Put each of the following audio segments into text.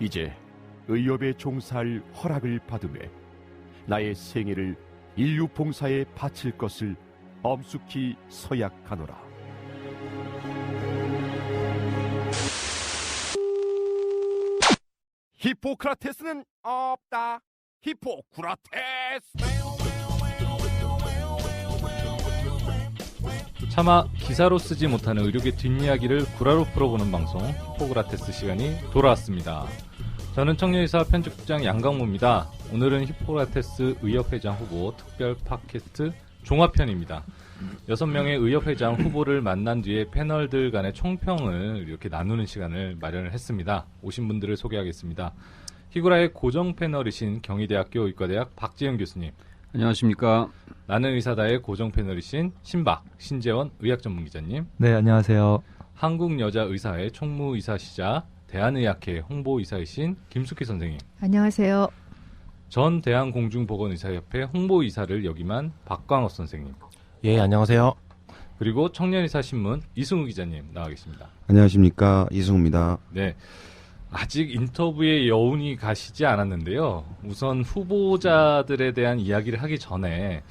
이제 의협에 종사할 허락을 받음에 나의 생애를 인류 봉사에 바칠 것을 엄숙히 서약하노라. 히포크라테스는 없다. 히포크라테스. 차마 기사로 쓰지 못하는 의료계 뒷이야기를 구라로 풀어보는 방송 히포크라테스 시간이 돌아왔습니다. 저는 청년의사 편집국장 양강모입니다. 오늘은 히포크라테스 의협회장 후보 특별 팟캐스트 종합편입니다. 6명의 의협회장 후보를 만난 뒤에 패널들 간의 총평을 이렇게 나누는 시간을 마련을 했습니다. 오신 분들을 소개하겠습니다. 히구라의 고정 패널이신 경희대학교 의과대학 박재영 교수님. 안녕하십니까. 나는 의사다의 고정 패널이신 신재원 의학전문기자님. 네, 안녕하세요. 한국여자의사회 총무이사시자 대한의학회 홍보이사이신 김숙희 선생님. 안녕하세요. 전 대한공중보건의사협회 홍보이사를 역임한 박광호 선생님. 예, 안녕하세요. 그리고 청년의사신문 이승우 기자님 나와 계십니다. 안녕하십니까. 이승우입니다. 네. 아직 인터뷰에 여운이 가시지 않았는데요. 우선 후보자들에 대한 이야기를 하기 전에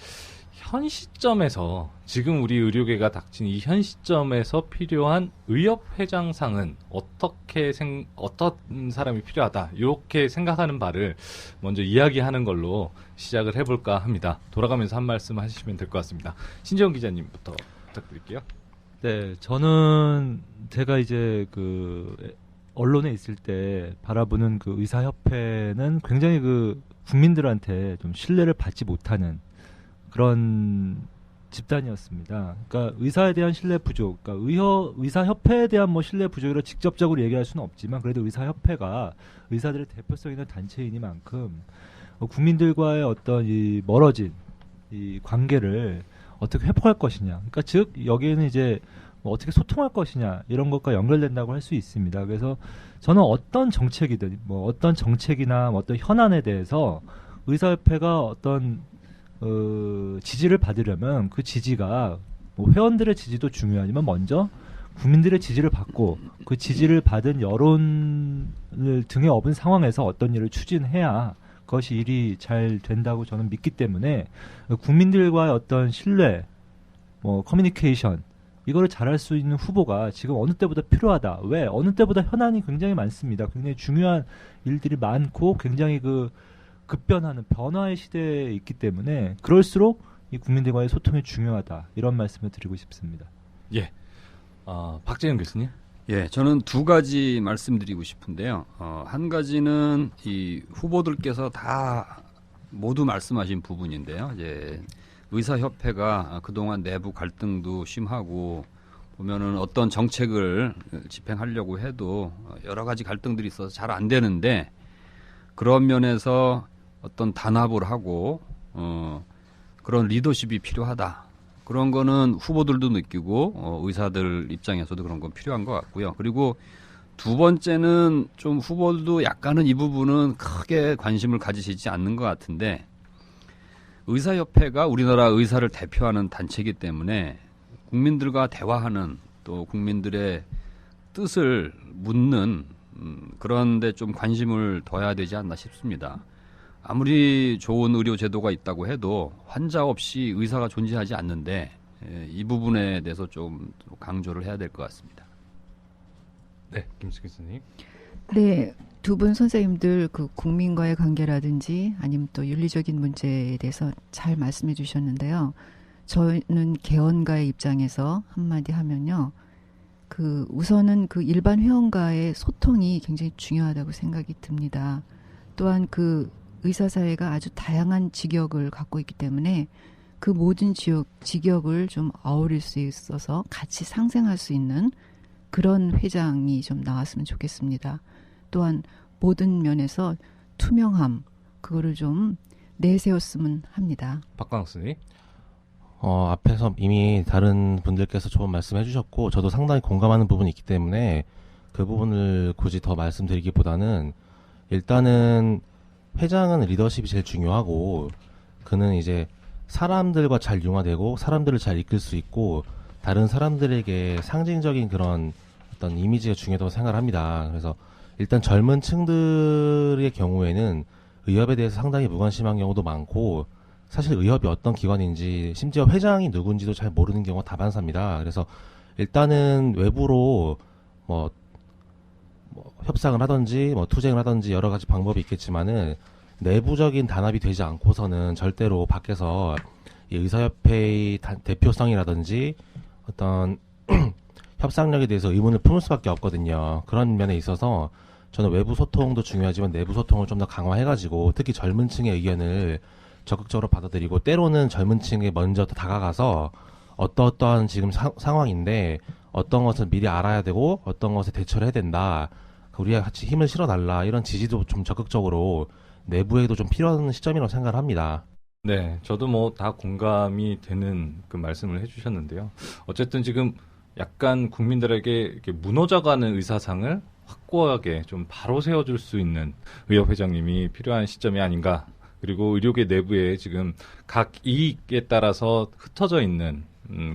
현 시점에서 지금 우리 의료계가 닥친 이 현 시점에서 필요한 의협회장상은 어떤 사람이 필요하다 이렇게 생각하는 바를 먼저 이야기하는 걸로 시작을 해볼까 합니다. 돌아가면서 한 말씀 하시면 될 것 같습니다. 신재원 기자님부터 부탁드릴게요. 네, 저는 제가 이제 언론에 있을 때 바라보는 그 의사협회는 굉장히 국민들한테 좀 신뢰를 받지 못하는 그런 집단이었습니다. 그러니까 의사에 대한 신뢰 부족, 그러니까 의사협회에 대한 신뢰 부족이라 직접적으로 얘기할 수는 없지만 그래도 의사협회가 의사들의 대표성 있는 단체이니만큼 국민들과의 어떤 이 멀어진 이 관계를 어떻게 회복할 것이냐. 그러니까 즉 여기에는 이제 어떻게 소통할 것이냐 이런 것과 연결된다고 할 수 있습니다. 그래서 저는 어떤 정책이든 어떤 정책이나 어떤 현안에 대해서 의사협회가 어떤 지지를 받으려면 그 지지가 회원들의 지지도 중요하지만 먼저 국민들의 지지를 받고 그 지지를 받은 여론을 등에 업은 상황에서 어떤 일을 추진해야 그것이 일이 잘 된다고 저는 믿기 때문에 국민들과의 어떤 신뢰, 커뮤니케이션 이거를 잘할 수 있는 후보가 지금 어느 때보다 필요하다. 왜? 어느 때보다 현안이 굉장히 많습니다. 굉장히 중요한 일들이 많고 굉장히 급변하는 변화의 시대에 있기 때문에 그럴수록 이 국민들과의 소통이 중요하다. 이런 말씀을 드리고 싶습니다. 예. 박재영 교수님. 예, 저는 두 가지 말씀드리고 싶은데요. 한 가지는 이 후보들께서 다 모두 말씀하신 부분인데요. 이제 의사협회가 그동안 내부 갈등도 심하고 보면은 어떤 정책을 집행하려고 해도 여러 가지 갈등들이 있어서 잘 안 되는데 그런 면에서 어떤 단합을 하고 그런 리더십이 필요하다. 그런 거는 후보들도 느끼고 의사들 입장에서도 그런 건 필요한 것 같고요. 그리고 두 번째는 좀 후보들도 약간은 이 부분은 크게 관심을 가지시지 않는 것 같은데 의사협회가 우리나라 의사를 대표하는 단체이기 때문에 국민들과 대화하는 또 국민들의 뜻을 묻는 그런 데 좀 관심을 둬야 되지 않나 싶습니다. 아무리 좋은 의료 제도가 있다고 해도 환자 없이 의사가 존재하지 않는데 이 부분에 대해서 좀 강조를 해야 될 것 같습니다. 네, 김숙희 선생님. 네, 두 분 선생님들 국민과의 관계라든지 아니면 또 윤리적인 문제에 대해서 잘 말씀해 주셨는데요. 저는 개헌가의 입장에서 한마디 하면요. 우선은 일반 회원과의 소통이 굉장히 중요하다고 생각이 듭니다. 또한 의사사회가 아주 다양한 직역을 갖고 있기 때문에 그 모든 직역을 좀 어우릴 수 있어서 같이 상생할 수 있는 그런 회장이 좀 나왔으면 좋겠습니다. 또한 모든 면에서 투명함, 그거를 좀 내세웠으면 합니다. 박광호 선생님. 앞에서 이미 다른 분들께서 좋은 말씀해 주셨고 저도 상당히 공감하는 부분이 있기 때문에 그 부분을 굳이 더 말씀드리기보다는 일단은 회장은 리더십이 제일 중요하고 그는 이제 사람들과 잘 융화되고 사람들을 잘 이끌 수 있고 다른 사람들에게 상징적인 그런 어떤 이미지가 중요하다고 생각을 합니다. 그래서 일단 젊은 층들의 경우에는 의협에 대해서 상당히 무관심한 경우도 많고 사실 의협이 어떤 기관인지 심지어 회장이 누군지도 잘 모르는 경우가 다반사입니다. 그래서 일단은 외부로 뭐 협상을 하든지 뭐 투쟁을 하든지 여러 가지 방법이 있겠지만은 내부적인 단합이 되지 않고서는 절대로 밖에서 이 의사협회의 대표성이라든지 어떤 협상력에 대해서 의문을 품을 수밖에 없거든요. 그런 면에 있어서 저는 외부 소통도 중요하지만 내부 소통을 좀 더 강화해가지고 특히 젊은 층의 의견을 적극적으로 받아들이고 때로는 젊은 층에 먼저 다가가서 어떠한 지금 상황인데 어떤 것을 미리 알아야 되고 어떤 것에 대처를 해야 된다. 우리가 같이 힘을 실어달라. 이런 지지도 좀 적극적으로 내부에도 좀 필요한 시점이라고 생각을 합니다. 네, 저도 뭐 다 공감이 되는 그 말씀을 해주셨는데요. 어쨌든 지금 약간 국민들에게 이렇게 무너져가는 의사상을 확고하게 좀 바로 세워줄 수 있는 의협 회장님이 필요한 시점이 아닌가. 그리고 의료계 내부에 지금 각 이익에 따라서 흩어져 있는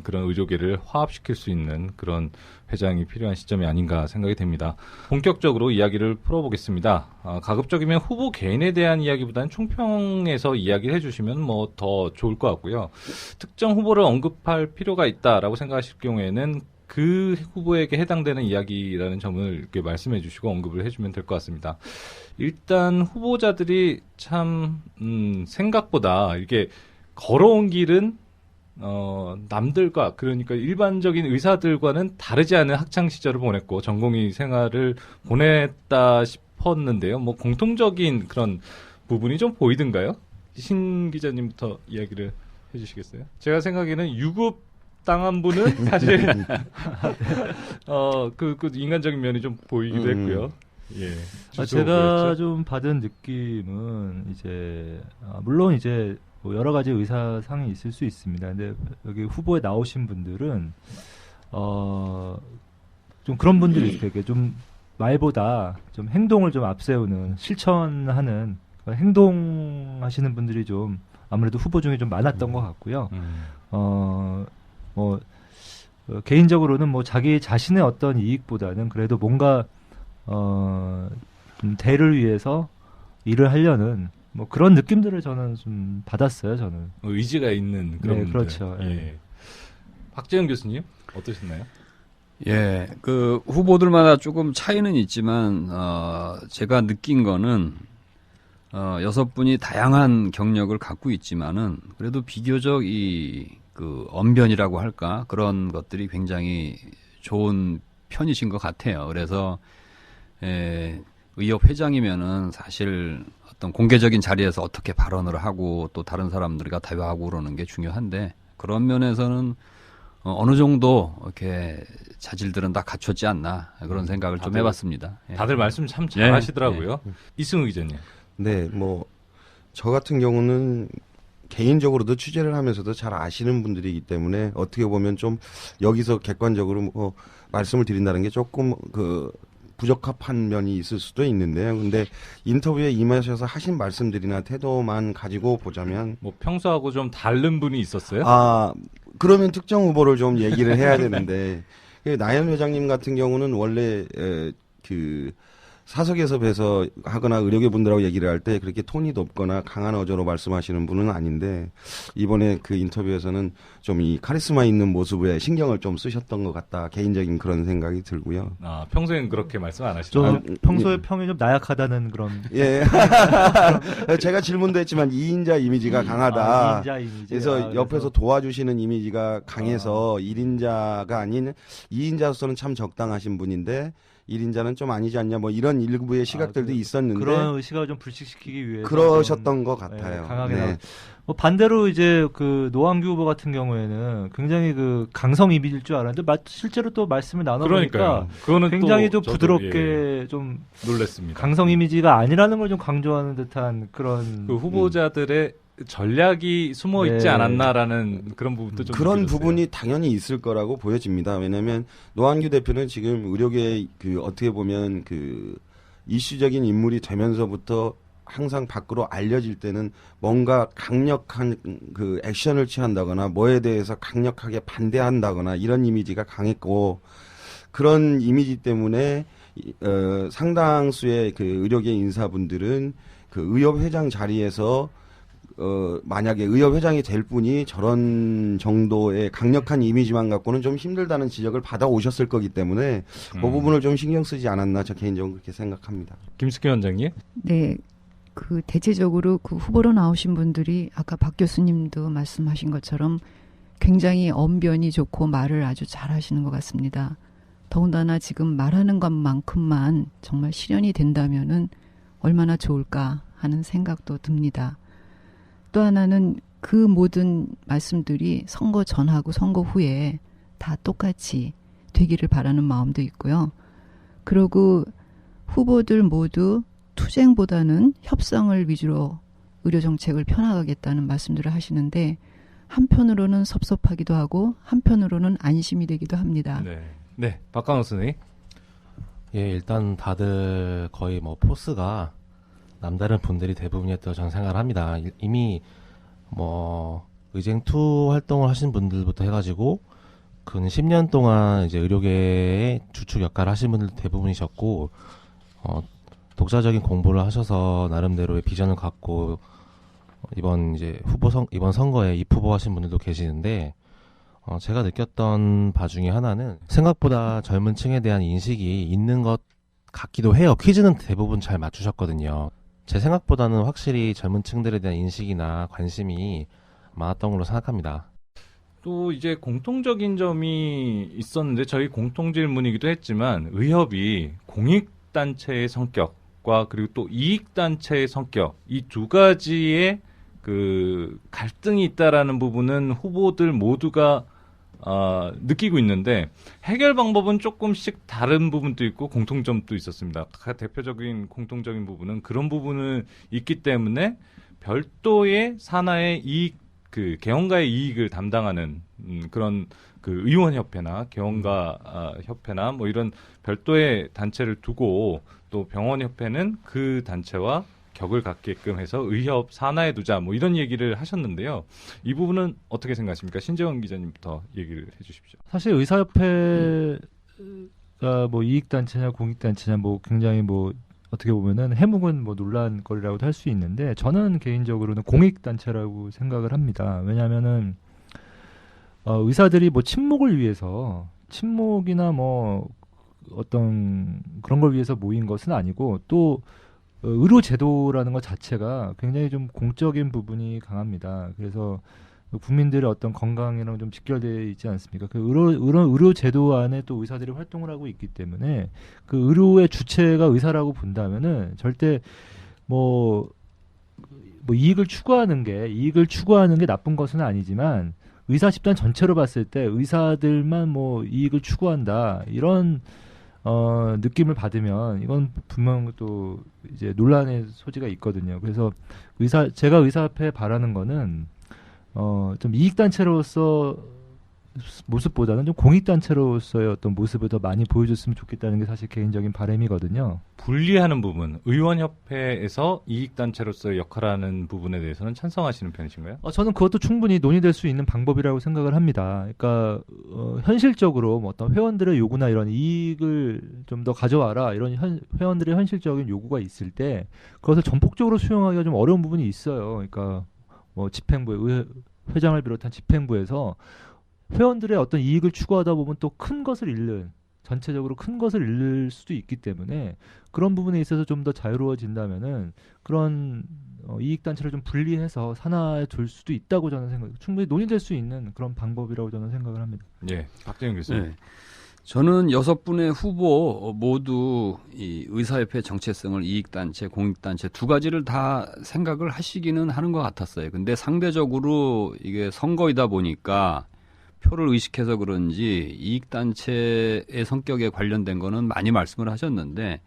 그런 의료계를 화합시킬 수 있는 그런 회장이 필요한 시점이 아닌가 생각이 됩니다. 본격적으로 이야기를 풀어보겠습니다. 가급적이면 후보 개인에 대한 이야기보다는 총평에서 이야기를 해주시면 뭐 더 좋을 것 같고요. 특정 후보를 언급할 필요가 있다라고 생각하실 경우에는 그 후보에게 해당되는 이야기라는 점을 이렇게 말씀해 주시고 언급을 해주면 될 것 같습니다. 일단 후보자들이 참 생각보다 이렇게 걸어온 길은 남들과 그러니까 일반적인 의사들과는 다르지 않은 학창 시절을 보냈고 전공의 생활을 보냈다 싶었는데요. 뭐 공통적인 그런 부분이 좀 보이던가요? 신 기자님부터 이야기를 해주시겠어요? 제가 생각에는 유급 당한 분은 사실 그 인간적인 면이 좀 보이기도 했고요. 예. 제가 좀 받은 느낌은 이제 물론 이제 뭐 여러 가지 의사상이 있을 수 있습니다. 근데 여기 후보에 나오신 분들은 좀 그런 분들이 있어요. 이렇게 좀 말보다 좀 행동을 좀 앞세우는 실천하는 행동하시는 분들이 좀 아무래도 후보 중에 좀 많았던 것 같고요. 개인적으로는 뭐 자기 자신의 어떤 이익보다는 그래도 뭔가 대를 위해서 일을 하려는 뭐 그런 느낌들을 저는 좀 받았어요. 저는 의지가 있는 그런 네, 분들. 그렇죠. 예. 예. 박재영 교수님 어떠셨나요? 예, 그 후보들마다 조금 차이는 있지만 제가 느낀 거는 6분이 다양한 경력을 갖고 있지만은 그래도 비교적 그 언변이라고 할까 그런 것들이 굉장히 좋은 편이신 것 같아요. 그래서 의협 회장이면은 사실 어떤 공개적인 자리에서 어떻게 발언을 하고 또 다른 사람들과 대화하고 그러는 게 중요한데 그런 면에서는 어느 정도 이렇게 자질들은 다 갖췄지 않나 그런 생각을 좀 해봤습니다. 다들 말씀 참 잘하시더라고요. 이승우 기자님. 네, 뭐 저 같은 경우는 개인적으로도 취재를 하면서도 잘 아시는 분들이기 때문에 어떻게 보면 좀 여기서 객관적으로 뭐 말씀을 드린다는 게 조금 부적합한 면이 있을 수도 있는데요. 근데 인터뷰에 임하셔서 하신 말씀들이나 태도만 가지고 보자면 뭐 평소하고 좀 다른 분이 있었어요? 그러면 특정 후보를 좀 얘기를 해야 되는데 나연 회장님 같은 경우는 원래 사석에서 뵈서 하거나 의료계 분들하고 얘기를 할 때 그렇게 톤이 높거나 강한 어조로 말씀하시는 분은 아닌데 이번에 그 인터뷰에서는 좀 이 카리스마 있는 모습에 신경을 좀 쓰셨던 것 같다. 개인적인 그런 생각이 들고요. 평소엔 그렇게 말씀 안 하시나요? 평소에 평이 좀 나약하다는 그런. 예. 제가 질문도 했지만 2인자 이미지가 강하다. 2인자 이미지. 그래서 옆에서 도와주시는 이미지가 강해서 1인자가 아닌 2인자로서는 참 적당하신 분인데 1인자는 좀 아니지 않냐 뭐 이런 일부의 시각들도 있었는데 그런 시각을 좀 불식시키기 위해서 그러셨던 것 같아요. 강하게 네. 뭐 반대로 이제 그 노한규 후보 같은 경우에는 굉장히 그 강성 이미지일 줄 알았는데 실제로 또 말씀을 나눠보니까 그거는 굉장히 또 좀 부드럽게 좀 놀랐습니다. 강성 이미지가 아니라는 걸 좀 강조하는 듯한 그런 그 후보자들의 전략이 숨어 있지 않았나라는 그런 부분도 좀 그런 느껴졌어요. 부분이 당연히 있을 거라고 보여집니다. 왜냐하면 노한규 대표는 지금 의료계 어떻게 보면 이슈적인 인물이 되면서부터 항상 밖으로 알려질 때는 뭔가 강력한 액션을 취한다거나 뭐에 대해서 강력하게 반대한다거나 이런 이미지가 강했고 그런 이미지 때문에 상당수의 그 의료계 인사분들은 그 의협회장 자리에서 만약에 의협회장이 될 분이 저런 정도의 강력한 이미지만 갖고는 좀 힘들다는 지적을 받아오셨을 거기 때문에 그 부분을 좀 신경 쓰지 않았나 저 개인적으로 그렇게 생각합니다. 김숙희 원장님? 네. 그 대체적으로 그 후보로 나오신 분들이 아까 박 교수님도 말씀하신 것처럼 굉장히 언변이 좋고 말을 아주 잘하시는 것 같습니다. 더군다나 지금 말하는 것만큼만 정말 실현이 된다면은 얼마나 좋을까 하는 생각도 듭니다. 또 하나는 그 모든 말씀들이 선거 전하고 선거 후에 다 똑같이 되기를 바라는 마음도 있고요. 그리고 후보들 모두 투쟁보다는 협상을 위주로 의료정책을 펴나가겠다는 말씀들을 하시는데 한편으로는 섭섭하기도 하고 한편으로는 안심이 되기도 합니다. 네, 박강호 선생님. 예, 일단 다들 거의 뭐 포스가 남다른 분들이 대부분이었다고 저는 생각을 합니다. 이미 뭐 의쟁투 활동을 하신 분들부터 해가지고 근 10년 동안 이제 의료계의 주축 역할을 하신 분들 대부분이셨고 독자적인 공부를 하셔서 나름대로의 비전을 갖고 이번 선거에 입후보하신 분들도 계시는데 제가 느꼈던 바 중에 하나는 생각보다 젊은 층에 대한 인식이 있는 것 같기도 해요. 퀴즈는 대부분 잘 맞추셨거든요. 제 생각보다는 확실히 젊은 층들에 대한 인식이나 관심이 많았던 걸로 생각합니다. 또 이제 공통적인 점이 있었는데 저희 공통 질문이기도 했지만 의협이 공익단체의 성격과 그리고 또 이익단체의 성격 이 두 가지의 그 갈등이 있다라는 부분은 후보들 모두가 느끼고 있는데 해결 방법은 조금씩 다른 부분도 있고 공통점도 있었습니다. 대표적인 공통적인 부분은 그런 부분은 있기 때문에 별도의 산하의 이익, 그 개헌가의 이익을 담당하는 그런 그 의원협회나 개헌가 협회나 뭐 이런 별도의 단체를 두고 또 병원협회는 그 단체와 격을 갖게끔 해서 의협 산하에 두자 뭐 이런 얘기를 하셨는데요. 이 부분은 어떻게 생각하십니까? 신재원 기자님부터 얘기를 해주십시오. 사실 의사협회가 뭐 이익단체냐 공익단체냐 뭐 굉장히 뭐 어떻게 보면은 해묵은 뭐 논란거리라고도 할 수 있는데 저는 개인적으로는 공익단체라고 생각을 합니다. 왜냐하면은 의사들이 뭐 친목을 위해서 친목이나 뭐 어떤 그런 걸 위해서 모인 것은 아니고 또 의료 제도라는 것 자체가 굉장히 좀 공적인 부분이 강합니다. 그래서 국민들의 어떤 건강이랑 좀 직결되어 있지 않습니까? 그 의료 제도 안에 또 의사들이 활동을 하고 있기 때문에 그 의료의 주체가 의사라고 본다면은 절대 뭐 이익을 추구하는 게 나쁜 것은 아니지만 의사 집단 전체로 봤을 때 의사들만 뭐 이익을 추구한다 이런 느낌을 받으면 이건 분명 또 이제 논란의 소지가 있거든요. 그래서 제가 의사협회에 바라는 거는 좀 이익단체로서 모습보다는 좀 공익단체로서의 어떤 모습을 더 많이 보여줬으면 좋겠다는 게 사실 개인적인 바람이거든요. 분리하는 부분, 의원협회에서 이익단체로서의 역할을 하는 부분에 대해서는 찬성하시는 편이신가요? 저는 그것도 충분히 논의될 수 있는 방법이라고 생각을 합니다. 그러니까 현실적으로 뭐 어떤 회원들의 요구나 이런 이익을 좀 더 가져와라 이런 회원들의 현실적인 요구가 있을 때 그것을 전폭적으로 수용하기가 좀 어려운 부분이 있어요. 그러니까 뭐 집행부, 회장을 비롯한 집행부에서 회원들의 어떤 이익을 추구하다 보면 또 전체적으로 큰 것을 잃을 수도 있기 때문에 그런 부분에 있어서 좀 더 자유로워진다면은 그런 이익단체를 좀 분리해서 산하에 둘 수도 있다고 저는 충분히 논의될 수 있는 그런 방법이라고 저는 생각을 합니다. 예, 박재영 교수님. 네. 저는 6분의 후보 모두 이 의사협회 정체성을 이익단체, 공익단체 두 가지를 다 생각을 하시기는 하는 것 같았어요. 근데 상대적으로 이게 선거이다 보니까 표를 의식해서 그런지 이익단체의 성격에 관련된 거는 많이 말씀을 하셨는데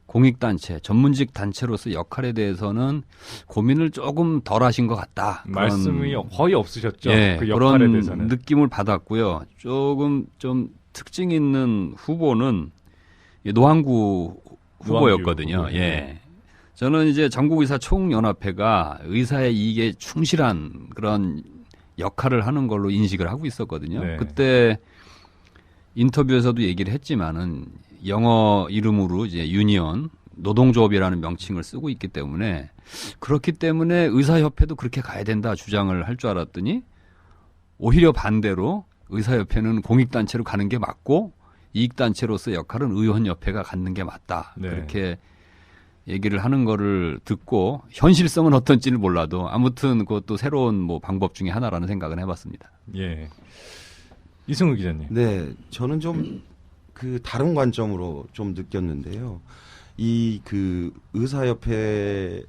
공익단체, 전문직 단체로서 역할에 대해서는 고민을 조금 덜 하신 것 같다. 말씀이 거의 없으셨죠. 예, 그 역할에 그런 대해서는. 느낌을 받았고요. 조금 좀 특징 있는 후보는 노한구 후보였거든요. 후보. 예. 저는 이제 전국의사총연합회가 의사의 이익에 충실한 그런 역할을 하는 걸로 인식을 하고 있었거든요. 네. 그때 인터뷰에서도 얘기를 했지만은 영어 이름으로 이제 유니언, 노동조합이라는 명칭을 쓰고 있기 때문에 그렇기 때문에 의사협회도 그렇게 가야 된다 주장을 할 줄 알았더니 오히려 반대로 의사협회는 공익단체로 가는 게 맞고 이익단체로서 역할은 의원협회가 갖는 게 맞다. 네. 그렇게 얘기를 하는 거를 듣고 현실성은 어떤지는 몰라도 아무튼 그것도 새로운 뭐 방법 중에 하나라는 생각은 해봤습니다. 예. 이승우 기자님. 네, 저는 좀 그 다른 관점으로 좀 느꼈는데요. 이 그 의사협회의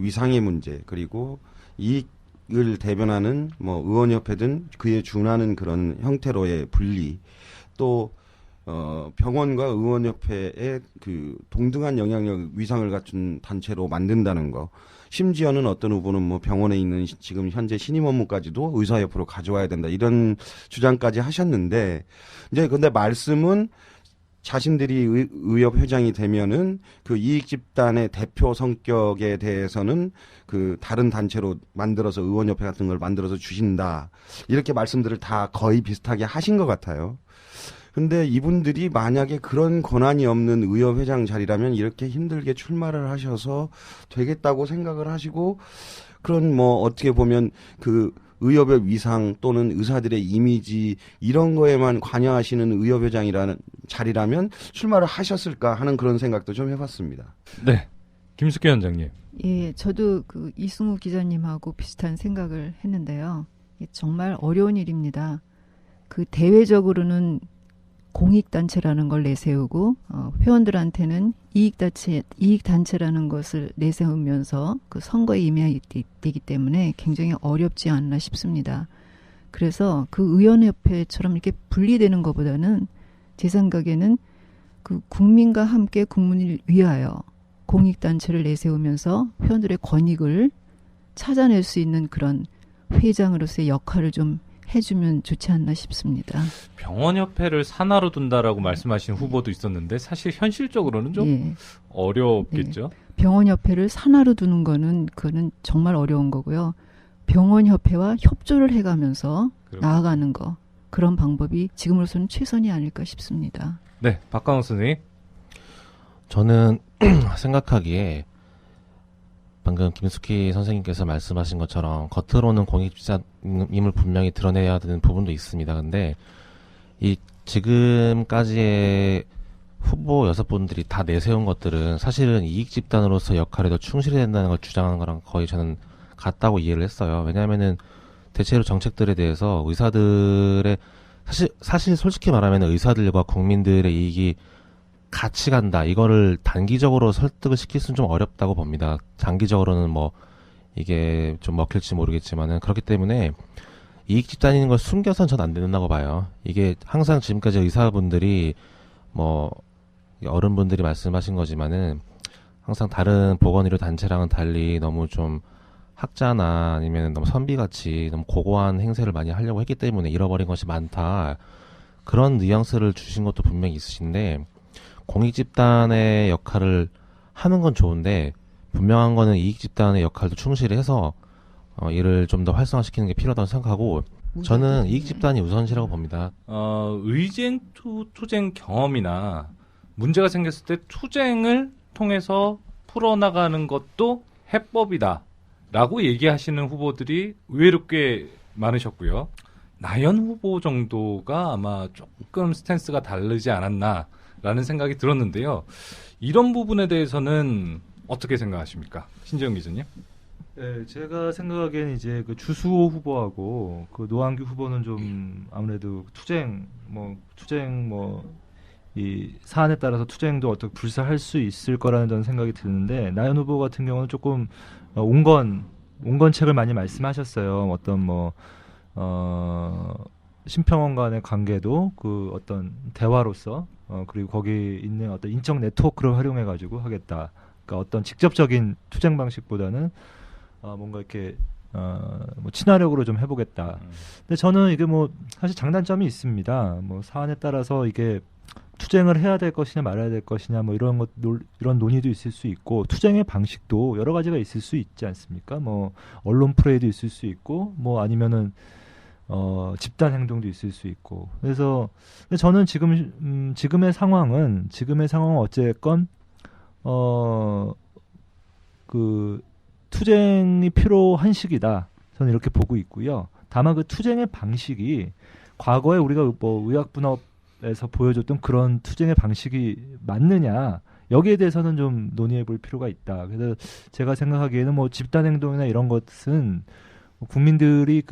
위상의 문제 그리고 이익을 대변하는 뭐 의원협회든 그에 준하는 그런 형태로의 분리 또 병원과 의원협회의 그 동등한 영향력 위상을 갖춘 단체로 만든다는 거. 심지어는 어떤 후보는 뭐 병원에 있는 지금 현재 신임 업무까지도 의사협회로 가져와야 된다 이런 주장까지 하셨는데 이제 근데 말씀은 자신들이 의협 회장이 되면은 그 이익 집단의 대표 성격에 대해서는 그 다른 단체로 만들어서 의원협회 같은 걸 만들어서 주신다 이렇게 말씀들을 다 거의 비슷하게 하신 것 같아요. 근데 이분들이 만약에 그런 권한이 없는 의협 회장 자리라면 이렇게 힘들게 출마를 하셔서 되겠다고 생각을 하시고 그런 뭐 어떻게 보면 그 의협의 위상 또는 의사들의 이미지 이런 거에만 관여하시는 의협 회장이라는 자리라면 출마를 하셨을까 하는 그런 생각도 좀 해봤습니다. 네. 김숙희 원장님. 예, 저도 그 이승우 기자님하고 비슷한 생각을 했는데요. 정말 어려운 일입니다. 그 대외적으로는 공익단체라는 걸 내세우고 회원들한테는 이익단체라는 것을 내세우면서 그 선거에 임해야 되기 때문에 굉장히 어렵지 않나 싶습니다. 그래서 그 의원협회처럼 이렇게 분리되는 것보다는 제 생각에는 그 국민과 함께 국민을 위하여 공익단체를 내세우면서 회원들의 권익을 찾아낼 수 있는 그런 회장으로서의 역할을 좀 해주면 좋지 않나 싶습니다. 병원협회를 산하로 둔다라고 말씀하신 후보도 있었는데 사실 현실적으로는 좀 예. 어렵겠죠. 병원협회를 산하로 두는 그거는 정말 어려운 거고요. 병원협회와 협조를 해가면서 나아가는 거 그런 방법이 지금으로서는 최선이 아닐까 싶습니다. 네, 박강호 선생님. 저는 생각하기에 방금 김숙희 선생님께서 말씀하신 것처럼 겉으로는 공익주자임을 분명히 드러내야 되는 부분도 있습니다. 근데 이 지금까지의 후보 6분들이 다 내세운 것들은 사실은 이익 집단으로서 역할에 더 충실해야 된다는 걸 주장하는 거랑 거의 저는 같다고 이해를 했어요. 왜냐하면은 대체로 정책들에 대해서 의사들의 사실 솔직히 말하면 의사들과 국민들의 이익이 같이 간다. 이거를 단기적으로 설득을 시킬 수는 좀 어렵다고 봅니다. 장기적으로는 뭐 이게 좀 먹힐지 모르겠지만은 그렇기 때문에 이익 집단인 걸 숨겨서는 전 안 된다고 봐요. 이게 항상 지금까지 의사분들이 뭐 어른분들이 말씀하신 거지만은 항상 다른 보건의료 단체랑은 달리 너무 좀 학자나 아니면 너무 선비같이 너무 고고한 행세를 많이 하려고 했기 때문에 잃어버린 것이 많다. 그런 뉘앙스를 주신 것도 분명히 있으신데 공익집단의 역할을 하는 건 좋은데 분명한 거는 이익집단의 역할도 충실히 해서 이를 좀 더 활성화시키는 게 필요하다고 생각하고 저는 이익집단이 우선시라고 봅니다. 의쟁 투쟁 경험이나 문제가 생겼을 때 투쟁을 통해서 풀어나가는 것도 해법이다 라고 얘기하시는 후보들이 의외로 꽤 많으셨고요. 나연 후보 정도가 아마 조금 스탠스가 다르지 않았나 라는 생각이 들었는데요. 이런 부분에 대해서는 어떻게 생각하십니까? 신재영 기자님? 네, 제가 생각하기에는 이제 그 주수호 후보하고 그 노한규 후보는 좀 아무래도 이 사안에 따라서 투쟁도 어떻게 불사할 수 있을 거라는 저는 생각이 드는데 나연 후보 같은 경우는 조금 온건책을 많이 말씀하셨어요. 어떤 심평원 간의 관계도 그 어떤 대화로서 그리고 거기 있는 어떤 인적 네트워크를 활용해가지고 하겠다. 그러니까 어떤 직접적인 투쟁 방식보다는 뭔가 이렇게 친화력으로 좀 해보겠다. 근데 저는 이게 사실 장단점이 있습니다. 사안에 따라서 이게 투쟁을 해야 될 것이냐 말아야 될 것이냐 이런 논의도 있을 수 있고 투쟁의 방식도 여러 가지가 있을 수 있지 않습니까? 언론 프레이도 있을 수 있고 아니면은 집단 행동도 있을 수 있고. 그래서 근데 저는 지금의 상황은 어쨌건 그 투쟁이 필요한 시기다. 저는 이렇게 보고 있고요. 다만 그 투쟁의 방식이 과거에 우리가 뭐 의학분업에서 보여줬던 그런 투쟁의 방식이 맞느냐, 여기에 대해서는 좀 논의해 볼 필요가 있다. 그래서 제가 생각하기에는 뭐 집단행동이나 이런 것은 국민들이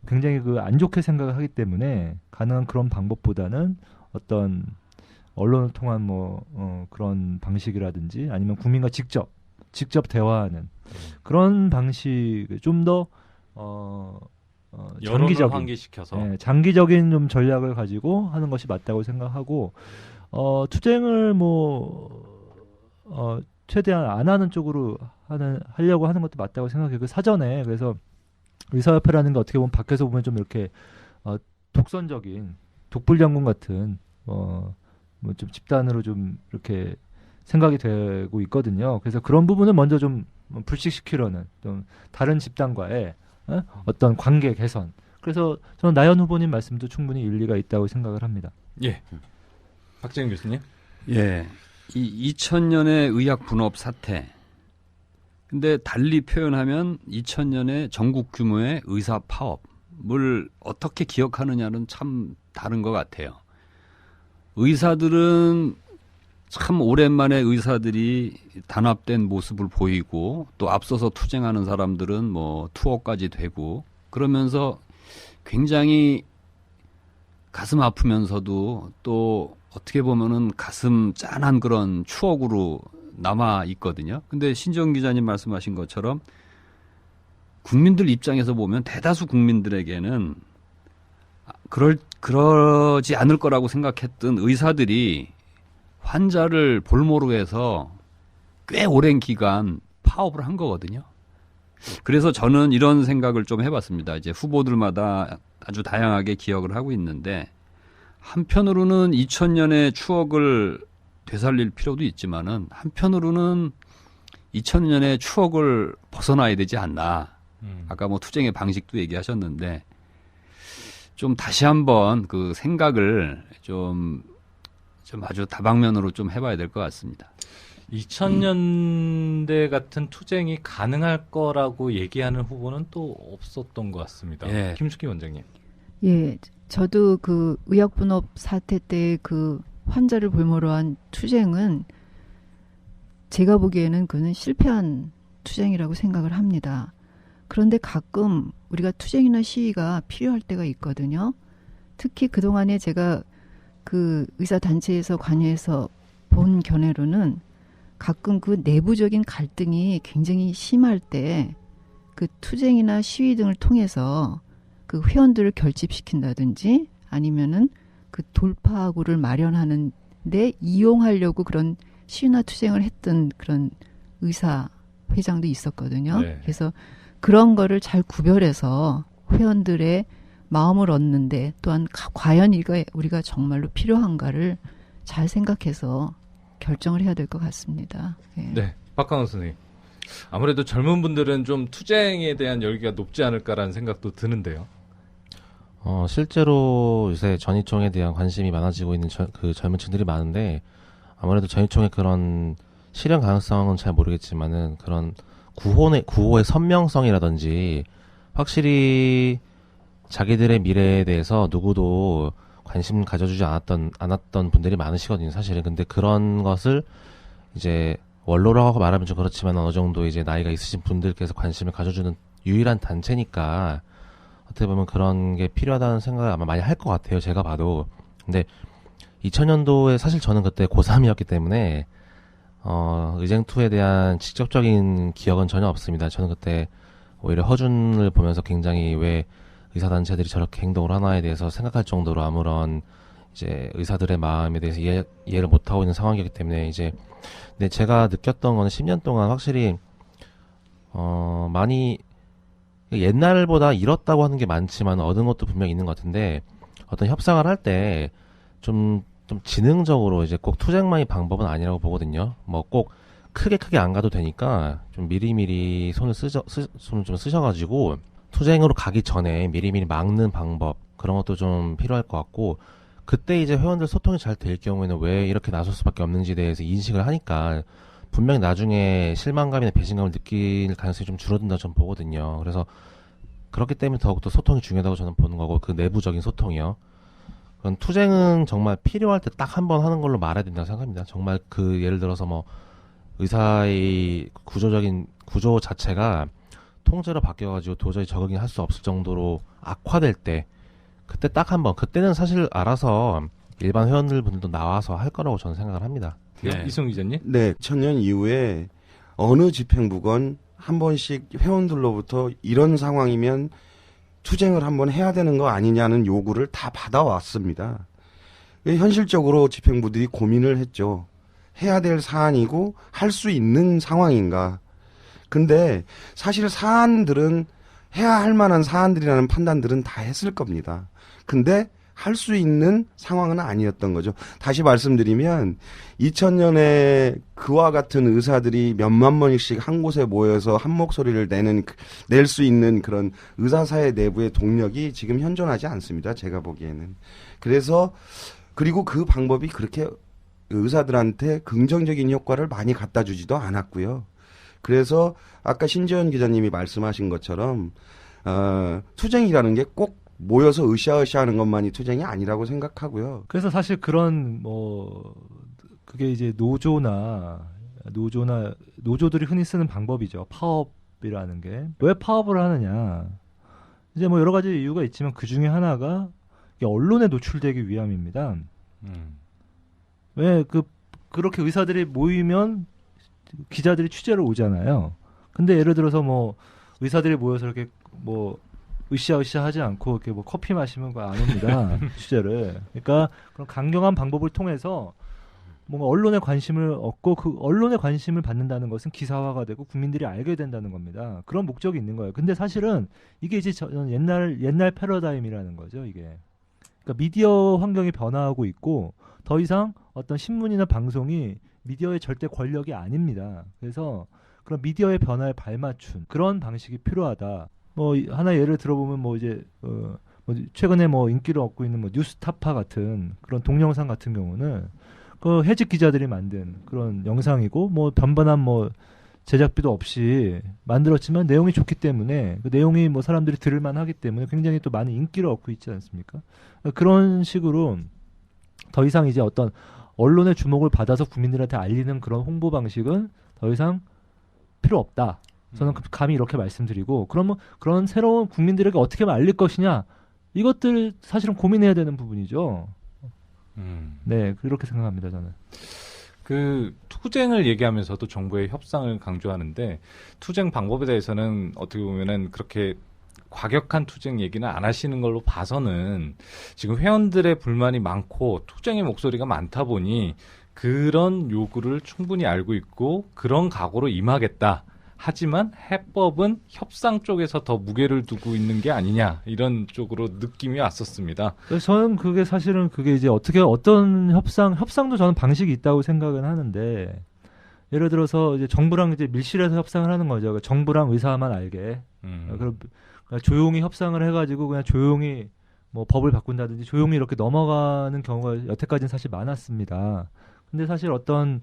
굉장히 안 좋게 생각을 하기 때문에 가능한 그런 방법보다는 어떤 언론을 통한 그런 방식이라든지 아니면 국민과 직접 대화하는 그런 방식을 좀 더 여론을 환기시켜서 장기적인 좀 전략을 가지고 하는 것이 맞다고 생각하고, 투쟁을 최대한 안 하는 쪽으로 하려고 하는 것도 맞다고 생각해요. 그 사전에 그래서 의사협회라는 게 어떻게 보면 밖에서 보면 좀 이렇게 독선적인 독불장군 같은 좀 집단으로 좀 이렇게 생각이 되고 있거든요. 그래서 그런 부분을 먼저 좀 불식시키려는 좀 다른 집단과의 어떤 관계 개선. 그래서 저는 나연 후보님 말씀도 충분히 일리가 있다고 생각을 합니다. 예. 박재영 교수님. 예. 이 2000년의 의학 분업 사태. 근데 달리 표현하면 2000년의 전국 규모의 의사 파업을 어떻게 기억하느냐는 참 다른 것 같아요. 의사들은 참 오랜만에 의사들이 단합된 모습을 보이고, 또 앞서서 투쟁하는 사람들은 뭐 투어까지 되고, 그러면서 굉장히 가슴 아프면서도 또 어떻게 보면은 가슴 짠한 그런 추억으로 남아 있거든요. 근데 신정 기자님 말씀하신 것처럼 국민들 입장에서 보면 대다수 국민들에게는 그러지 않을 거라고 생각했던 의사들이 환자를 볼모로 해서 꽤 오랜 기간 파업을 한 거거든요. 그래서 저는 이런 생각을 좀 해봤습니다. 이제 후보들마다 아주 다양하게 기억을 하고 있는데, 한편으로는 2000년의 추억을 되살릴 필요도 있지만은 한편으로는 2000년의 추억을 벗어나야 되지 않나. 아까 뭐 투쟁의 방식도 얘기하셨는데, 좀 다시 한번 그 생각을 좀 아주 다방면으로 좀 해봐야 될 것 같습니다. 2000년대 같은 투쟁이 가능할 거라고 얘기하는 후보는 또 없었던 것 같습니다. 예. 김숙희 원장님. 예, 저도 그 의학분업 사태 때 그 환자를 볼모로 한 투쟁은 제가 보기에는 그는 실패한 투쟁이라고 생각을 합니다. 그런데 가끔 우리가 투쟁이나 시위가 필요할 때가 있거든요. 특히 그동안에 제가 그 의사단체에서 관여해서 본 견해로는 가끔 그 내부적인 갈등이 굉장히 심할 때 그 투쟁이나 시위 등을 통해서 그 회원들을 결집시킨다든지 아니면은 그 돌파구를 마련하는 데 이용하려고 그런 시위나 투쟁을 했던 그런 의사 회장도 있었거든요. 네. 그래서 그런 거를 잘 구별해서 회원들의 마음을 얻는데 또한 과연 이거 우리가 정말로 필요한가를 잘 생각해서 결정을 해야 될 것 같습니다. 예. 네. 박강원 선생님. 아무래도 젊은 분들은 좀 투쟁에 대한 열기가 높지 않을까라는 생각도 드는데요. 실제로 요새 전이총에 대한 관심이 많아지고 있는 그 젊은 층들이 많은데, 아무래도 전이총의 그런 실현 가능성은 잘 모르겠지만은 그런 구호의 선명성이라든지 확실히 자기들의 미래에 대해서 누구도 관심 가져주지 않았던 분들이 많으시거든요, 사실은. 근데 그런 것을 이제 원로라고 말하면 좀 그렇지만 어느 정도 이제 나이가 있으신 분들께서 관심을 가져주는 유일한 단체니까 어떻게 보면 그런 게 필요하다는 생각을 아마 많이 할 것 같아요, 제가 봐도. 근데 2000년도에 사실 저는 그때 고3이었기 때문에 의쟁투에 대한 직접적인 기억은 전혀 없습니다. 저는 그때 오히려 허준을 보면서 굉장히 왜 의사단체들이 저렇게 행동을 하나에 대해서 생각할 정도로 아무런 이제 의사들의 마음에 대해서 이해를 못하고 있는 상황이기 때문에 이제, 근데 제가 느꼈던 거는 10년 동안 확실히 많이 옛날보다 잃었다고 하는 게 많지만 얻은 것도 분명히 있는 것 같은데, 어떤 협상을 할 때 좀 지능적으로 이제 꼭 투쟁만이 방법은 아니라고 보거든요. 뭐 꼭 크게 안 가도 되니까 좀 미리미리 손을 좀 쓰셔가지고 투쟁으로 가기 전에 미리미리 막는 방법 그런 것도 좀 필요할 것 같고 그때 이제 회원들 소통이 잘 될 경우에는 왜 이렇게 나설 수밖에 없는지에 대해서 인식을 하니까 분명히 나중에 실망감이나 배신감을 느낄 가능성이 좀 줄어든다고 저는 보거든요. 그래서 그렇기 때문에 더욱더 소통이 중요하다고 저는 보는 거고 그 내부적인 소통이요. 그건 투쟁은 정말 필요할 때 딱 한 번 하는 걸로 말해야 된다고 생각합니다. 정말 그 예를 들어서 뭐 의사의 구조적인 구조 자체가 통제로 바뀌어가지고 도저히 적응이 할 수 없을 정도로 악화될 때 그때 딱 한 번 그때는 사실 알아서 일반 회원들분들도 나와서 할 거라고 저는 생각을 합니다. 네. 이승우 기자님? 네, 2000년 이후에 어느 집행부건 한 번씩 회원들로부터 이런 상황이면 투쟁을 한번 해야 되는 거 아니냐는 요구를 다 받아왔습니다. 현실적으로 집행부들이 고민을 했죠. 해야 될 사안이고 할 수 있는 상황인가. 근데 사실 사안들은 해야 할 만한 사안들이라는 판단들은 다 했을 겁니다. 근데 할 수 있는 상황은 아니었던 거죠. 다시 말씀드리면 2000년에 그와 같은 의사들이 몇만 명씩 한 곳에 모여서 한 목소리를 낼 수 있는 그런 의사사회 내부의 동력이 지금 현존하지 않습니다. 제가 보기에는. 그래서 그리고 그 방법이 그렇게 의사들한테 긍정적인 효과를 많이 갖다 주지도 않았고요. 그래서 아까 신재원 기자님이 말씀하신 것처럼 투쟁이라는 게 꼭 모여서 으쌰으쌰하는 것만이 투쟁이 아니라고 생각하고요. 그래서 사실 그런 그게 이제 노조들이 흔히 쓰는 방법이죠. 파업이라는 게. 왜 파업을 하느냐? 이제 뭐 여러 가지 이유가 있지만 그 중에 하나가 언론에 노출되기 위함입니다. 왜 그렇게 의사들이 모이면 기자들이 취재를 오잖아요. 근데 예를 들어서 뭐 의사들이 모여서 이렇게 뭐 으쌰으쌰 하지 않고 이렇게 뭐 커피 마시면 안 옵니다. 취재를. 그러니까 그런 강경한 방법을 통해서 뭔가 언론의 관심을 얻고 그 언론의 관심을 받는다는 것은 기사화가 되고 국민들이 알게 된다는 겁니다. 그런 목적이 있는 거예요. 근데 사실은 이게 이제 옛날 패러다임이라는 거죠, 이게. 그러니까 미디어 환경이 변화하고 있고 더 이상 어떤 신문이나 방송이 미디어의 절대 권력이 아닙니다. 그래서 그런 미디어의 변화에 발맞춘 그런 방식이 필요하다. 뭐 하나 예를 들어보면 뭐 이제 뭐 최근에 뭐 인기를 얻고 있는 뭐 뉴스타파 같은 그런 동영상 같은 경우는 그 해직 기자들이 만든 그런 영상이고 뭐 변변한 뭐 제작비도 없이 만들었지만 내용이 좋기 때문에 그 내용이 뭐 사람들이 들을 만하기 때문에 굉장히 또 많은 인기를 얻고 있지 않습니까? 그런 식으로 더 이상 이제 어떤 언론의 주목을 받아서 국민들한테 알리는 그런 홍보 방식은 더 이상 필요 없다. 저는 감히 이렇게 말씀드리고 그러면 그런 새로운 국민들에게 어떻게 알릴 것이냐 이것들 사실은 고민해야 되는 부분이죠. 네, 그렇게 생각합니다. 저는. 그 투쟁을 얘기하면서도 정부의 협상을 강조하는데 투쟁 방법에 대해서는 어떻게 보면은 그렇게 과격한 투쟁 얘기는 안 하시는 걸로 봐서는 지금 회원들의 불만이 많고 투쟁의 목소리가 많다 보니 그런 요구를 충분히 알고 있고 그런 각오로 임하겠다. 하지만 해법은 협상 쪽에서 더 무게를 두고 있는 게 아니냐 이런 쪽으로 느낌이 왔었습니다. 저는 그게 사실은 그게 이제 어떤 협상도 저는 방식이 있다고 생각은 하는데 예를 들어서 이제 정부랑 이제 밀실해서 협상을 하는 거죠. 정부랑 의사만 알게. 그럼 조용히 협상을 해가지고 그냥 조용히 뭐 법을 바꾼다든지 조용히 이렇게 넘어가는 경우가 여태까지는 사실 많았습니다. 근데 사실 어떤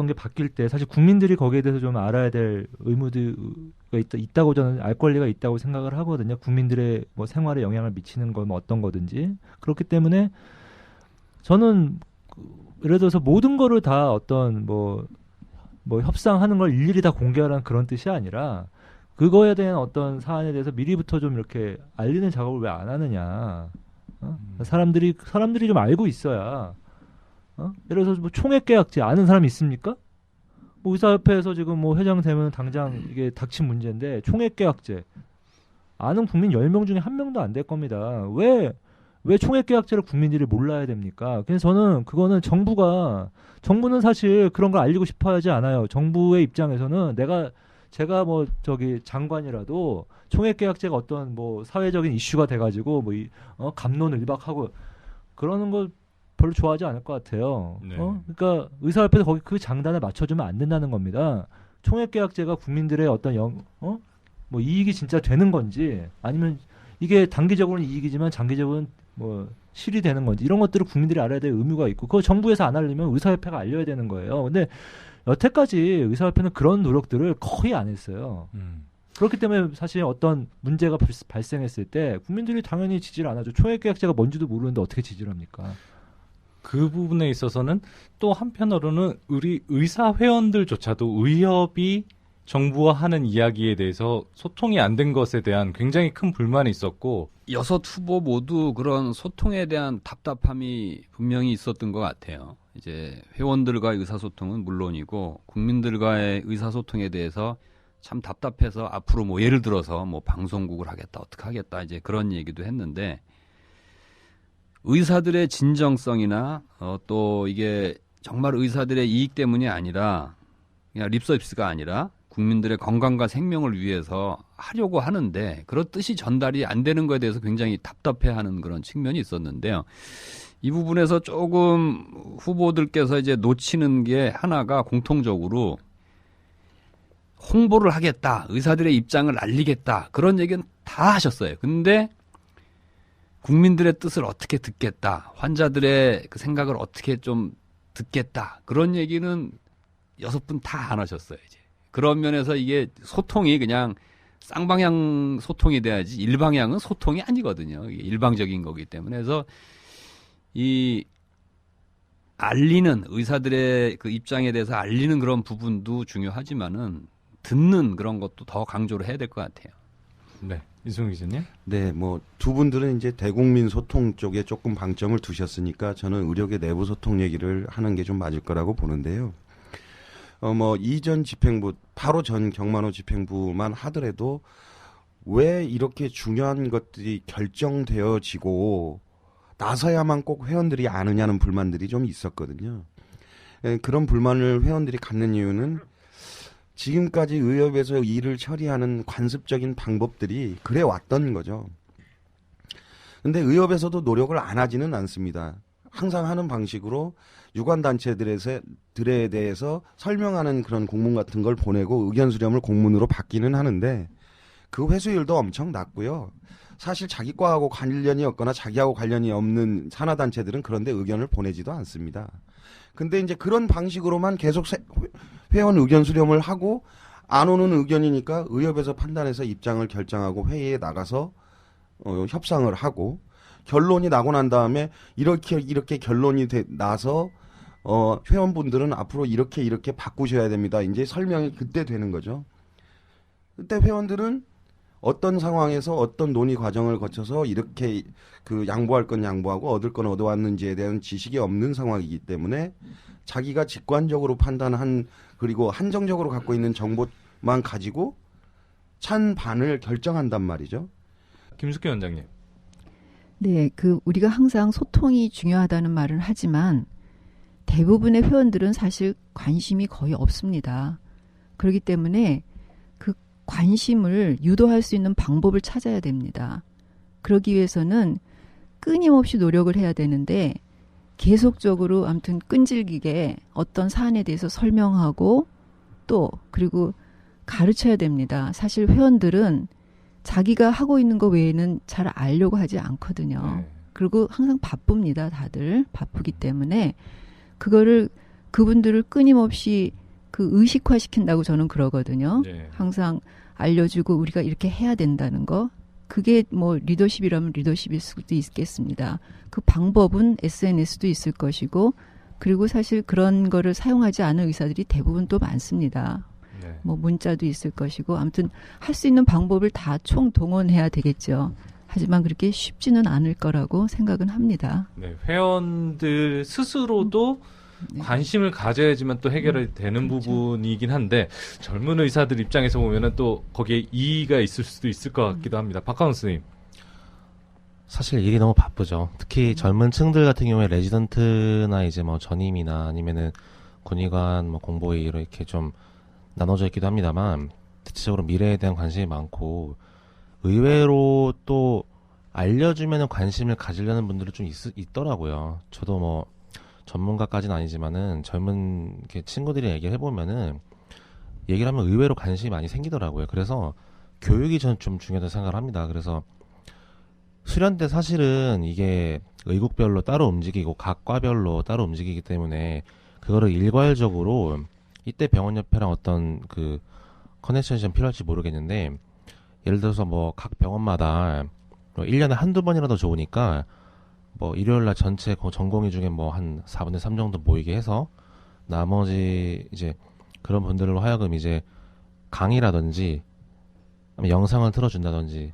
게 바뀔 때 사실 국민들이 거기에 대해서 좀 알아야 될 의무가 있다고 저는 알 권리가 있다고 생각을 하거든요. 국민들의 뭐 생활에 영향을 미치는 건 뭐 어떤 거든지. 그렇기 때문에 저는 예를 들어서 모든 거를 다 어떤 뭐 협상하는 걸 일일이 다 공개하라는 그런 뜻이 아니라 그거에 대한 어떤 사안에 대해서 미리부터 좀 이렇게 알리는 작업을 왜 안 하느냐. 사람들이 좀 알고 있어야. 예를 들어서 뭐 총액계약제 아는 사람이 있습니까? 뭐 의사협회에서 지금 뭐 회장 되면 당장 이게 닥친 문제인데 총액계약제 아는 국민 10명 중에 1명도 안 될 겁니다. 왜 총액계약제를 국민들이 몰라야 됩니까? 그래서 저는 그거는 정부는 사실 그런 걸 알리고 싶어 하지 않아요. 정부의 입장에서는 제가 뭐 장관이라도 총액계약제가 어떤 뭐 사회적인 이슈가 돼가지고 뭐 갑론을박하고 그러는 걸 별로 좋아하지 않을 것 같아요. 네. 그러니까 의사협회도 거기 그 장단에 맞춰주면 안 된다는 겁니다. 총액계약제가 국민들의 어떤 뭐 이익이 진짜 되는 건지 아니면 이게 단기적으로는 이익이지만 장기적으로는 뭐 실이 되는 건지 이런 것들을 국민들이 알아야 될 의무가 있고 그걸 정부에서 안 알리면 의사협회가 알려야 되는 거예요. 근데 여태까지 의사협회는 그런 노력들을 거의 안 했어요. 그렇기 때문에 사실 어떤 문제가 발생했을 때 국민들이 당연히 지지를 안 하죠. 초액계약제가 뭔지도 모르는데 어떻게 지지를 합니까? 그 부분에 있어서는 또 한편으로는 우리 의사 회원들조차도 의협이 정부와 하는 이야기에 대해서 소통이 안 된 것에 대한 굉장히 큰 불만이 있었고 6 후보 모두 그런 소통에 대한 답답함이 분명히 있었던 것 같아요. 이제 회원들과의 의사소통은 물론이고 국민들과의 의사소통에 대해서 참 답답해서 앞으로 뭐 예를 들어서 뭐 방송국을 하겠다 어떻게 하겠다 이제 그런 얘기도 했는데 의사들의 진정성이나 또 이게 정말 의사들의 이익 때문이 아니라 그냥 립서비스가 아니라 국민들의 건강과 생명을 위해서 하려고 하는데 그런 뜻이 전달이 안 되는 것에 대해서 굉장히 답답해하는 그런 측면이 있었는데요. 이 부분에서 조금 후보들께서 이제 놓치는 게 하나가 공통적으로 홍보를 하겠다, 의사들의 입장을 알리겠다 그런 얘기는 다 하셨어요. 근데 국민들의 뜻을 어떻게 듣겠다, 환자들의 그 생각을 어떻게 좀 듣겠다 그런 얘기는 6분 다 안 하셨어요. 이제. 그런 면에서 이게 소통이 그냥 쌍방향 소통이 돼야지 일방향은 소통이 아니거든요. 이게 일방적인 거기 때문에 그래서 이 알리는 의사들의 그 입장에 대해서 알리는 그런 부분도 중요하지만은 듣는 그런 것도 더 강조를 해야 될 것 같아요. 네, 이승훈 기자님. 네, 뭐 두 분들은 이제 대국민 소통 쪽에 조금 방점을 두셨으니까 저는 의료계 내부 소통 얘기를 하는 게 좀 맞을 거라고 보는데요. 뭐 이전 집행부, 바로 전 경만호 집행부만 하더라도 왜 이렇게 중요한 것들이 결정되어지고 나서야만 꼭 회원들이 아느냐는 불만들이 좀 있었거든요. 그런 불만을 회원들이 갖는 이유는 지금까지 의협에서 일을 처리하는 관습적인 방법들이 그래 왔던 거죠. 근데 의협에서도 노력을 안 하지는 않습니다. 항상 하는 방식으로 유관단체들에 대해서 설명하는 그런 공문 같은 걸 보내고 의견 수렴을 공문으로 받기는 하는데 그 회수율도 엄청 낮고요. 사실 자기 과하고 관련이 없거나 자기하고 관련이 없는 산하단체들은 그런데 의견을 보내지도 않습니다. 근데 이제 그런 방식으로만 계속 회원 의견 수렴을 하고 안 오는 의견이니까 의협에서 판단해서 입장을 결정하고 회의에 나가서 협상을 하고 결론이 나고 난 다음에 이렇게 결론이 나서 회원분들은 앞으로 이렇게 바꾸셔야 됩니다. 이제 설명이 그때 되는 거죠. 그때 회원들은 어떤 상황에서 어떤 논의 과정을 거쳐서 이렇게 그 양보할 건 양보하고 얻을 건 얻어왔는지에 대한 지식이 없는 상황이기 때문에 자기가 직관적으로 판단한 그리고 한정적으로 갖고 있는 정보만 가지고 찬반을 결정한단 말이죠. 김숙희 원장님. 네, 우리가 항상 소통이 중요하다는 말은 하지만 대부분의 회원들은 사실 관심이 거의 없습니다. 그렇기 때문에 그 관심을 유도할 수 있는 방법을 찾아야 됩니다. 그러기 위해서는 끊임없이 노력을 해야 되는데 계속적으로 아무튼 끈질기게 어떤 사안에 대해서 설명하고 또 그리고 가르쳐야 됩니다. 사실 회원들은 자기가 하고 있는 거 외에는 잘 알려고 하지 않거든요. 네. 그리고 항상 바쁩니다. 다들 바쁘기 때문에 그분들을 끊임없이 그 의식화시킨다고 저는 그러거든요. 네. 항상 알려주고 우리가 이렇게 해야 된다는 거. 그게 뭐 리더십이라면 리더십일 수도 있겠습니다. 그 방법은 SNS도 있을 것이고 그리고 사실 그런 거를 사용하지 않은 의사들이 대부분 또 많습니다. 네. 뭐 문자도 있을 것이고 아무튼 할 수 있는 방법을 다 총동원해야 되겠죠. 하지만 그렇게 쉽지는 않을 거라고 생각은 합니다. 네, 회원들 스스로도 네. 관심을 가져야지만 또 해결이 되는 그렇죠. 부분이긴 한데 젊은 의사들 입장에서 보면은 또 거기에 이의가 있을 수도 있을 것 같기도 합니다. 박하원 선생님. 사실 일이 너무 바쁘죠. 특히 젊은 층들 같은 경우에 레지던트나 이제 뭐 전임이나 아니면은 군의관, 뭐 공보위 이렇게 좀 나눠져 있기도 합니다만 대체적으로 미래에 대한 관심이 많고 의외로 또 알려주면 관심을 가지려는 분들이 좀 있더라고요. 저도 뭐 전문가까지는 아니지만은 젊은 이렇게 친구들이 얘기를 해보면은 얘기를 하면 의외로 관심이 많이 생기더라고요. 그래서 교육이 저는 좀 중요하다고 생각을 합니다. 그래서 수련대 사실은 이게 의국별로 따로 움직이고 각 과별로 따로 움직이기 때문에 그거를 일괄적으로 이때 병원협회랑 어떤 그 커넥션이 좀 필요할지 모르겠는데 예를 들어서 뭐 각 병원마다 뭐 1년에 한두 번이라도 좋으니까 뭐 일요일날 전체 전공의 중에 뭐 한 4분의 3 정도 모이게 해서 나머지 이제 그런 분들로 하여금 이제 강의라든지 아니면 영상을 틀어준다든지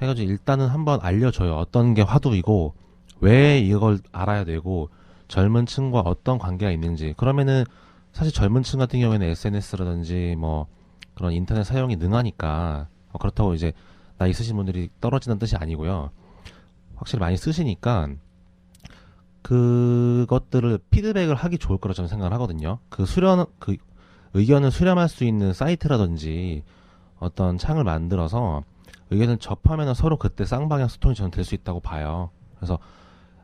해가지고 일단은 한번 알려줘요. 어떤 게 화두이고 왜 이걸 알아야 되고 젊은 층과 어떤 관계가 있는지. 그러면은 사실 젊은 층 같은 경우에는 SNS라든지 뭐 그런 인터넷 사용이 능하니까 그렇다고 이제 나이 있으신 분들이 떨어지는 뜻이 아니고요. 확실히 많이 쓰시니까 그것들을 피드백을 하기 좋을 거라 저는 생각을 하거든요. 그 의견을 수렴할 수 있는 사이트라든지 어떤 창을 만들어서 의견을 접하면 서로 그때 쌍방향 소통이 저는 될 수 있다고 봐요. 그래서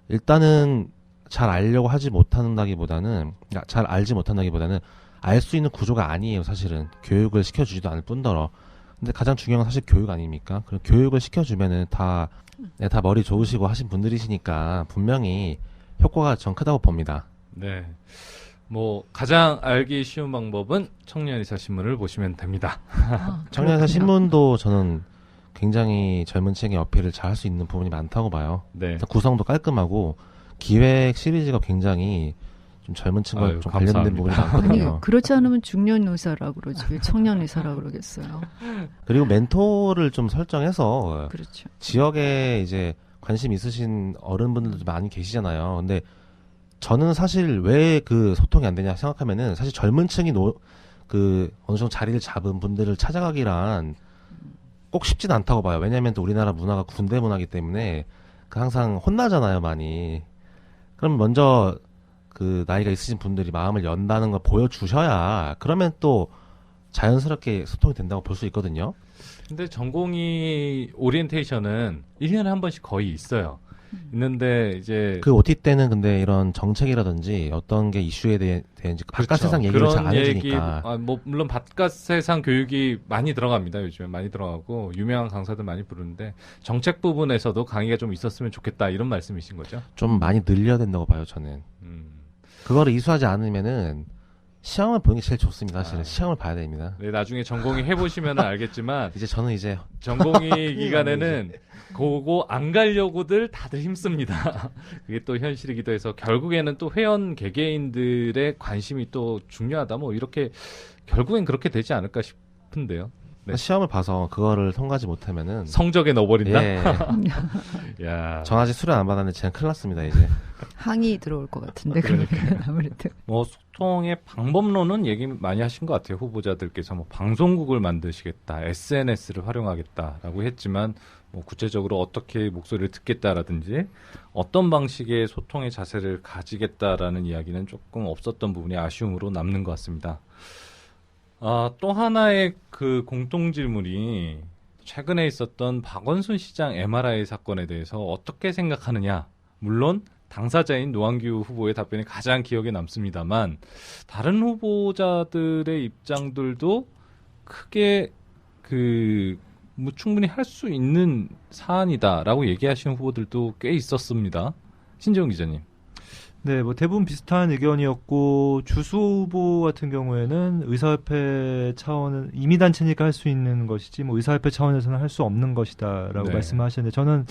일단은 잘 알려고 하지 못한다기보다는 잘 알지 못한다기보다는 알 수 있는 구조가 아니에요. 사실은 교육을 시켜주지도 않을 뿐더러. 근데 가장 중요한 건 사실 교육 아닙니까? 그럼 교육을 시켜주면은 다 머리 좋으시고 하신 분들이시니까 분명히 효과가 전 크다고 봅니다. 네. 뭐 가장 알기 쉬운 방법은 청년의사 신문을 보시면 됩니다. 청년의사 신문도 저는 굉장히 젊은 층의 어필을 잘 할 수 있는 부분이 많다고 봐요. 네. 구성도 깔끔하고 기획 시리즈가 굉장히 좀 젊은 층과 좀 관련된 부분이 많거든요. 아니, 그렇지 않으면 중년 의사라고 그러지 왜 청년 의사라고 그러겠어요. 그리고 멘토를 좀 설정해서 그렇죠. 지역에 이제 관심 있으신 어른분들도 많이 계시잖아요. 근데 저는 사실 왜 그 소통이 안 되냐 생각하면은 사실 젊은 층이 어느 정도 자리를 잡은 분들을 찾아가기란 꼭 쉽진 않다고 봐요. 왜냐하면 또 우리나라 문화가 군대 문화이기 때문에 항상 혼나잖아요, 많이. 그럼 먼저 그 나이가 있으신 분들이 마음을 연다는 걸 보여주셔야 그러면 또 자연스럽게 소통이 된다고 볼 수 있거든요. 근데 전공의 오리엔테이션은 1년에 한 번씩 거의 있어요. 있는데 이제 그 OT 때는 근데 이런 정책이라든지 어떤 게 이슈에 대한지 바깥 그렇죠. 세상 얘기를 잘 안 해주니까. 뭐 물론 바깥 세상 교육이 많이 들어갑니다. 요즘에 많이 들어가고 유명한 강사들 많이 부르는데 정책 부분에서도 강의가 좀 있었으면 좋겠다 이런 말씀이신 거죠? 좀 많이 늘려야 된다고 봐요, 저는. 그거를 이수하지 않으면은 시험을 보는 게 제일 좋습니다. 사실은 시험을 봐야 됩니다. 네, 나중에 전공의 해보시면 알겠지만 저는 전공의 기간에는 그거 안 가려고들 다들 힘씁니다. 그게 또 현실이기도 해서 결국에는 또 회원 개개인들의 관심이 또 중요하다. 뭐 이렇게 결국엔 그렇게 되지 않을까 싶은데요. 네. 시험을 봐서 그거를 통과하지 못하면은 성적에 넣어버린다. 예. 야. 전 아직 수련 안 받았는데 제가 큰일 났습니다 이제. 항의 들어올 것 같은데 그러면 아무래도. 뭐 소통의 방법론은 얘기 많이 하신 것 같아요. 후보자들께서 뭐 방송국을 만드시겠다, SNS를 활용하겠다라고 했지만 뭐 구체적으로 어떻게 목소리를 듣겠다라든지 어떤 방식의 소통의 자세를 가지겠다라는 이야기는 조금 없었던 부분이 아쉬움으로 남는 것 같습니다. 또 하나의 그 공통 질문이 최근에 있었던 박원순 시장 MRI 사건에 대해서 어떻게 생각하느냐. 물론 당사자인 노한규 후보의 답변이 가장 기억에 남습니다만 다른 후보자들의 입장들도 크게 뭐 충분히 할 수 있는 사안이다라고 얘기하시는 후보들도 꽤 있었습니다. 신재훈 기자님. 네, 뭐 대부분 비슷한 의견이었고 주수 후보 같은 경우에는 의사협회 차원은 임의단체니까 할 수 있는 것이지 뭐 의사협회 차원에서는 할 수 없는 것이다라고 네. 말씀하셨는데 저는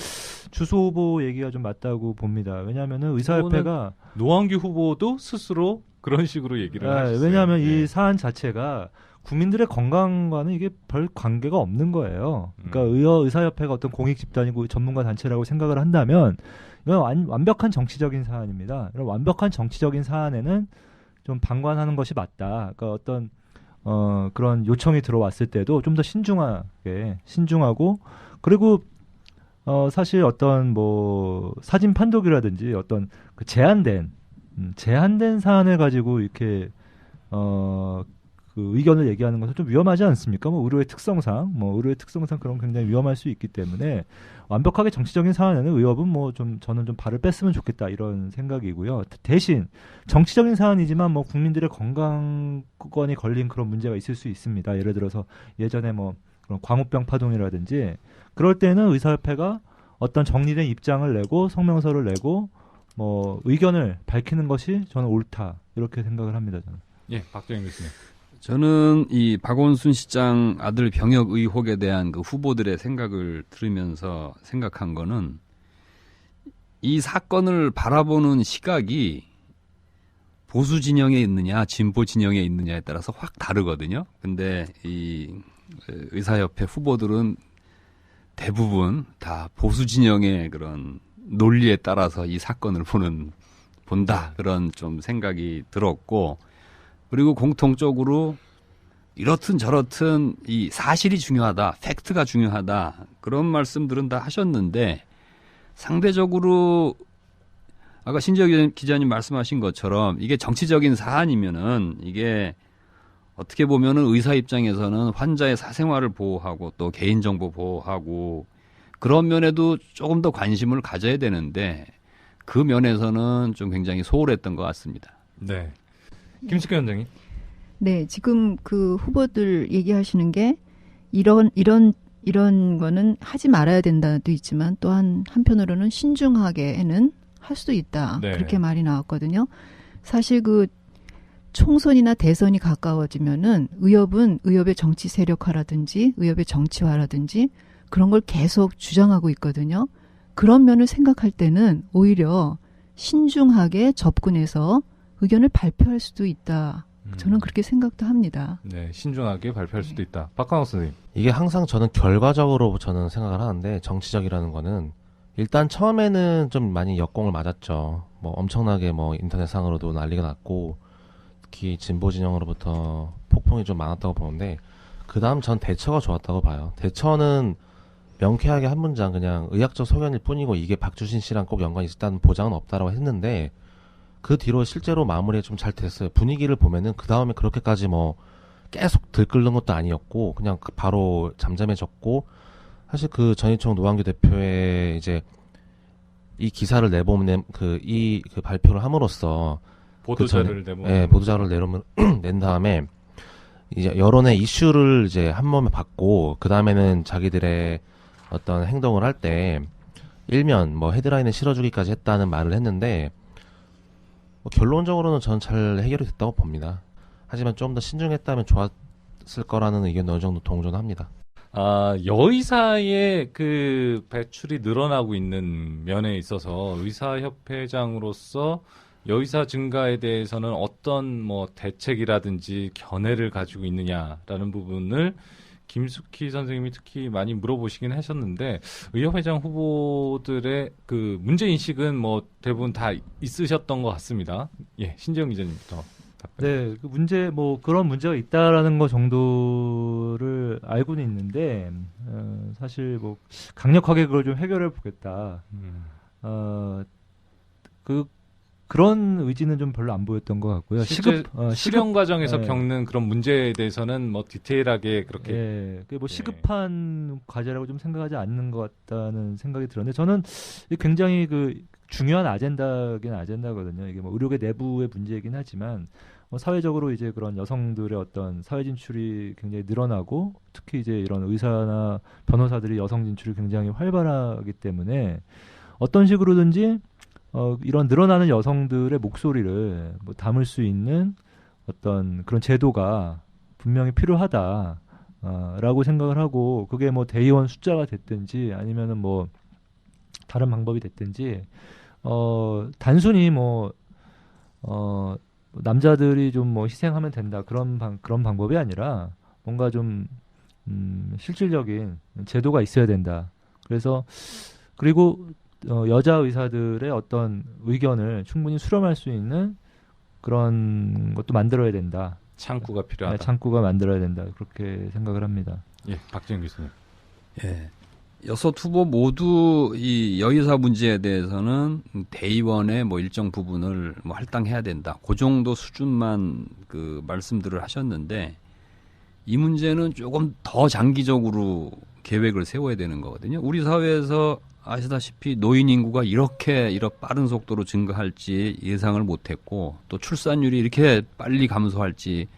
주수 후보 얘기가 좀 맞다고 봅니다. 왜냐하면은 의사협회가 노한규 후보도 스스로 그런 식으로 얘기를 하셨어요. 왜냐하면 네. 이 사안 자체가 국민들의 건강과는 이게 별 관계가 없는 거예요. 그러니까 의사협회가 어떤 공익 집단이고 전문가 단체라고 생각을 한다면 이건 완벽한 정치적인 사안입니다. 이런 완벽한 정치적인 사안에는 좀 방관하는 것이 맞다. 그러니까 어떤 그런 요청이 들어왔을 때도 좀 더 신중하고 그리고 사실 어떤 뭐 사진 판독이라든지 어떤 그 제한된 사안을 가지고 이렇게 그 의견을 얘기하는 것은 좀 위험하지 않습니까? 의료의 특성상 그런 굉장히 위험할 수 있기 때문에 완벽하게 정치적인 사안에는 의협은 저는 좀 발을 뺐으면 좋겠다 이런 생각이고요. 대신 정치적인 사안이지만 국민들의 건강권이 걸린 그런 문제가 있을 수 있습니다. 예를 들어서 예전에 그런 광우병 파동이라든지 그럴 때는 의사협회가 어떤 정리된 입장을 내고 성명서를 내고 뭐 의견을 밝히는 것이 저는 옳다 이렇게 생각을 합니다. 저는. 예, 박정희 교수님. 저는 이 박원순 시장 아들 병역 의혹에 대한 그 후보들의 생각을 들으면서 생각한 거는 이 사건을 바라보는 시각이 보수 진영에 있느냐 진보 진영에 있느냐에 따라서 확 다르거든요. 근데 이 의사협회 후보들은 대부분 다 보수 진영의 그런 논리에 따라서 이 사건을 본다 그런 좀 생각이 들었고, 그리고 공통적으로 이렇든 저렇든 이 사실이 중요하다, 팩트가 중요하다 그런 말씀들은 다 하셨는데, 상대적으로 아까 신지혁 기자님 말씀하신 것처럼 이게 정치적인 사안이면은 이게 어떻게 보면은 의사 입장에서는 환자의 사생활을 보호하고 또 개인정보 보호하고 그런 면에도 조금 더 관심을 가져야 되는데 그 면에서는 좀 굉장히 소홀했던 것 같습니다. 네. 김숙현 원장님. 네, 지금 그 후보들 얘기하시는 게 이런 거는 하지 말아야 된다도 있지만 또한 한편으로는 신중하게는 할 수도 있다. 네. 그렇게 말이 나왔거든요. 사실 그 총선이나 대선이 가까워지면은 의협의 정치 세력화라든지 의협의 정치화라든지 그런 걸 계속 주장하고 있거든요. 그런 면을 생각할 때는 오히려 신중하게 접근해서 의견을 발표할 수도 있다. 저는 그렇게 생각도 합니다. 네, 신중하게 발표할 수도 있다. 박광호 선생님. 이게 항상 저는 결과적으로 저는 생각을 하는데 정치적이라는 거는 일단 처음에는 좀 많이 역공을 맞았죠. 뭐 엄청나게 뭐 인터넷상으로도 난리가 났고 특히 진보 진영으로부터 폭풍이 좀 많았다고 보는데 그 다음 전 대처가 좋았다고 봐요. 대처는 명쾌하게 한 문장 그냥 의학적 소견일 뿐이고 이게 박주신 씨랑 꼭 연관이 있다는 보장은 없다라고 했는데 그 뒤로 실제로 마무리가 좀 잘 됐어요. 분위기를 보면은 그 다음에 그렇게까지 뭐 계속 들끓는 것도 아니었고 그냥 바로 잠잠해졌고 사실 그 전희총 노한규 대표의 이제 이 기사를 내보낸 그 발표를 함으로써 보도자료를 낸 다음에 이제 여론의 이슈를 이제 한 몸에 받고 그 다음에는 자기들의 어떤 행동을 할 때 일면 뭐 헤드라인을 실어주기까지 했다는 말을 했는데 뭐 결론적으로는 저는 잘 해결이 됐다고 봅니다. 하지만 좀 더 신중했다면 좋았을 거라는 의견도 어느 정도 동조합니다. 여의사의 그 배출이 늘어나고 있는 면에 있어서 의사협회장으로서 여의사 증가에 대해서는 어떤 뭐 대책이라든지 견해를 가지고 있느냐라는 부분을 김숙희 선생님이 특히 많이 물어보시긴 하셨는데 의협회장 후보들의 그 문제인식은 뭐 대부분 다 있으셨던 것 같습니다. 예, 신지영 기자님부터. 네, 그 문제 뭐 그런 문제가 있다라는 거 정도를 알고는 있는데 사실 뭐 강력하게 그걸 좀 해결해 보겠다. 그런 의지는 좀 별로 안 보였던 것 같고요. 실현 과정에서 네. 겪는 그런 문제에 대해서는 뭐 디테일하게 그렇게 뭐 시급한 과제라고 좀 생각하지 않는 것 같다는 생각이 들었는데 저는 이게 굉장히 그 중요한 아젠다거든요. 이게 뭐 의료계 내부의 문제이긴 하지만 사회적으로 이제 그런 여성들의 어떤 사회 진출이 굉장히 늘어나고 특히 이제 이런 의사나 변호사들이 여성 진출이 굉장히 활발하기 때문에 어떤 식으로든지 이런 늘어나는 여성들의 목소리를 뭐 담을 수 있는 어떤 그런 제도가 분명히 필요하다. 라고 생각을 하고 그게 뭐 대의원 숫자가 됐든지 아니면은 뭐 다른 방법이 됐든지 단순히 남자들이 좀 뭐 희생하면 된다 그런 방법이 아니라 뭔가 좀 실질적인 제도가 있어야 된다. 그리고 여자 의사들의 어떤 의견을 충분히 수렴할 수 있는 그런 것도 만들어야 된다. 창구가 필요하다. 네, 창구가 만들어야 된다. 그렇게 생각을 합니다. 예, 박지영 교수님. 예. 여섯 후보 모두 이 여의사 문제에 대해서는 대의원의 뭐 일정 부분을 뭐 할당해야 된다. 그 정도 수준만 그 말씀들을 하셨는데 이 문제는 조금 더 장기적으로 계획을 세워야 되는 거거든요. 우리 사회에서 아시다시피 노인 인구가 이렇게 빠른 속도로 증가할지 예상을 못했고 또 출산율이 이렇게 빨리 감소할지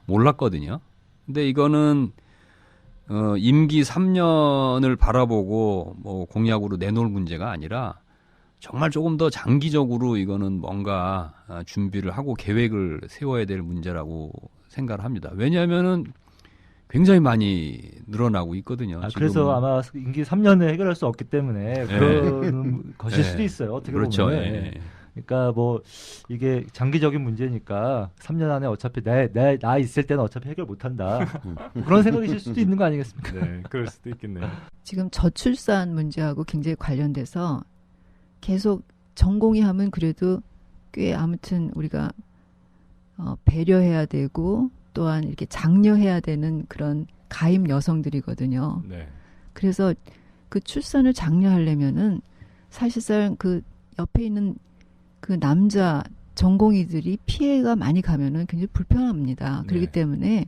몰랐거든요. 근데 이거는 임기 3년을 바라보고 뭐 공약으로 내놓을 문제가 아니라 정말 조금 더 장기적으로 이거는 뭔가 준비를 하고 계획을 세워야 될 문제라고 생각을 합니다. 왜냐하면은 굉장히 많이 늘어나고 있거든요. 그래서 아마 임기 3년에 해결할 수 없기 때문에 그런 것일 수도 있어요. 어떻게 그렇죠. 보면. 예. 그러니까 뭐 이게 장기적인 문제니까 3년 안에 어차피 나 있을 때는 어차피 해결 못한다. 그런 생각이실 수도 있는 거 아니겠습니까? 네, 그럴 수도 있겠네요. 지금 저출산 문제하고 굉장히 관련돼서 계속 전공의 하면 그래도 꽤 아무튼 우리가 배려해야 되고 또한 이렇게 장려해야 되는 그런 가임 여성들이거든요. 네. 그래서 그 출산을 장려하려면은 사실상 그 옆에 있는 그 남자 전공의들이 피해가 많이 가면은 굉장히 불편합니다. 그렇기 네. 때문에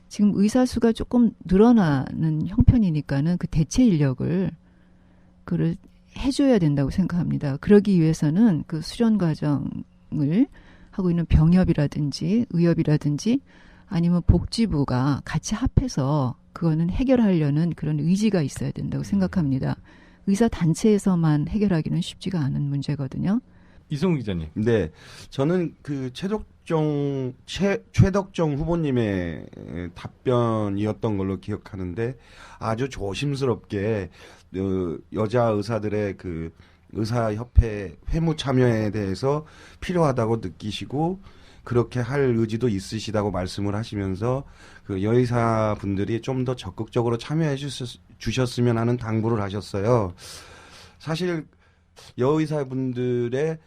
지금 의사 수가 조금 늘어나는 형편이니까는 그 대체 인력을 그를 해줘야 된다고 생각합니다. 그러기 위해서는 그 수련 과정을 하고 있는 병협이라든지 의협이라든지 아니면 복지부가 같이 합해서 그거는 해결하려는 그런 의지가 있어야 된다고 생각합니다. 의사 단체에서만 해결하기는 쉽지가 않은 문제거든요. 이승우 기자님. 네, 저는 그 최덕정 후보님의 답변이었던 걸로 기억하는데 아주 조심스럽게 여자 의사들의 그 의사협회 회무 참여에 대해서 필요하다고 느끼시고 그렇게 할 의지도 있으시다고 말씀을 하시면서 그 여의사 분들이 좀 더 적극적으로 참여해 주셨으면 하는 당부를 하셨어요. 사실 여의사 분들의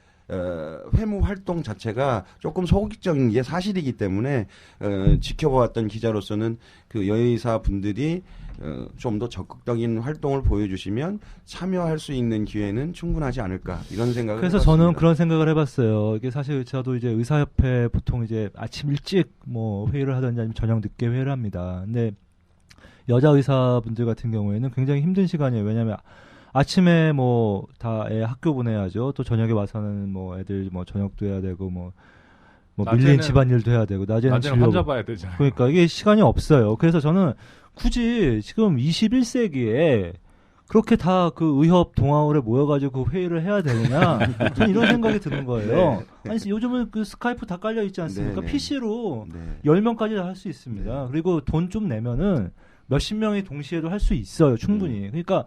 회무 활동 자체가 조금 소극적인 게 사실이기 때문에 지켜보았던 기자로서는 그 여의사 분들이 좀 더 적극적인 활동을 보여주시면 참여할 수 있는 기회는 충분하지 않을까 이런 생각을 그래서 해봤습니다. 저는 그런 생각을 해봤어요. 이게 사실 저도 이제 의사협회 보통 이제 아침 일찍 뭐 회의를 하든지 아니면 저녁 늦게 회의를 합니다. 근데 여자 의사분들 같은 경우에는 굉장히 힘든 시간이에요. 왜냐하면 아침에 뭐 다 애 학교 보내야죠. 또 저녁에 와서는 뭐 애들 뭐 저녁도 해야 되고 뭐 밀린 집안일도 해야 되고 낮에는 혼자 봐야 되잖아요. 그러니까 이게 시간이 없어요. 그래서 저는 굳이 지금 21세기에 그렇게 다 그 의협 동아울에 모여가지고 그 회의를 해야 되느냐 저는 이런 생각이 드는 거예요. 네. 아니 요즘은 그 스카이프 다 깔려 있지 않습니까? 네, 네. PC로 네. 10명까지 할 수 있습니다. 그리고 돈 좀 내면은 몇십 명이 동시에도 할 수 있어요. 충분히. 그러니까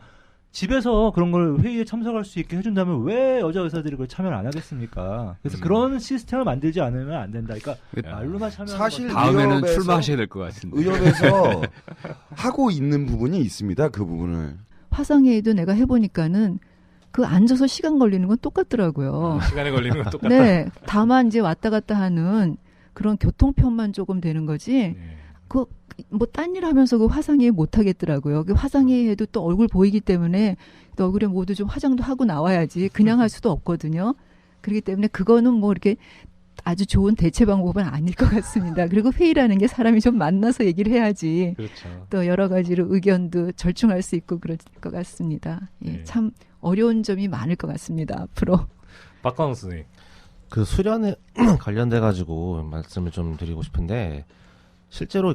집에서 그런 걸 회의에 참석할 수 있게 해준다면 왜 여자 의사들이 그걸 참여를 안 하겠습니까? 그래서 그런 시스템을 만들지 않으면 안 된다. 그러니까 말로만 참여하는 사실 것도 다음에는 의협에서- 출마하셔야 될 것 같은데. 의협에서 하고 있는 부분이 있습니다. 그 부분을. 화상회의도 내가 해보니까는 그 앉아서 시간 걸리는 건 똑같더라고요. 시간에 걸리는 건 똑같다. 네, 다만 이제 왔다 갔다 하는 그런 교통편만 조금 되는 거지. 네. 그 뭐 딴 일 하면서 그 화상회의 못 하겠더라고요. 그 화상회의 해도 또 얼굴 보이기 때문에 또 얼굴에 모두 좀 화장도 하고 나와야지 그냥 할 수도 없거든요. 그렇기 때문에 그거는 뭐 이렇게 아주 좋은 대체 방법은 아닐 것 같습니다. 그리고 회의라는 게 사람이 좀 만나서 얘기를 해야지 그렇죠. 또 여러 가지로 의견도 절충할 수 있고 그럴 것 같습니다. 예, 네. 참 어려운 점이 많을 것 같습니다. 앞으로. 박광호 선생님. 그 수련에 관련돼 가지고 말씀을 좀 드리고 싶은데 실제로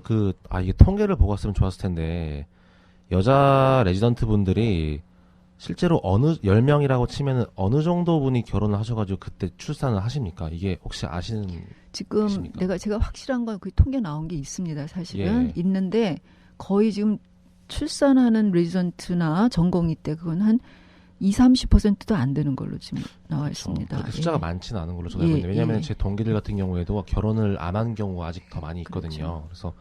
이게 통계를 보고 왔으면 좋았을 텐데 여자 레지던트 분들이 실제로 어느 10명이라고 치면은 어느 정도 분이 결혼을 하셔가지고 그때 출산을 하십니까? 이게 혹시 아시는 지금 있습니까? 제가 확실한 건 그 통계 나온 게 있습니다. 사실은 예. 있는데 거의 지금 출산하는 레지던트나 전공의 때 그건 한 20-30%도 안 되는 걸로 지금 나와 있습니다. 그렇게 숫자가 예. 많지는 않은 걸로 저도 예, 알고 있는데 왜냐하면 예. 제 동기들 같은 경우에도 결혼을 안 한 경우가 아직 더 많이 있거든요. 그렇죠. 그래서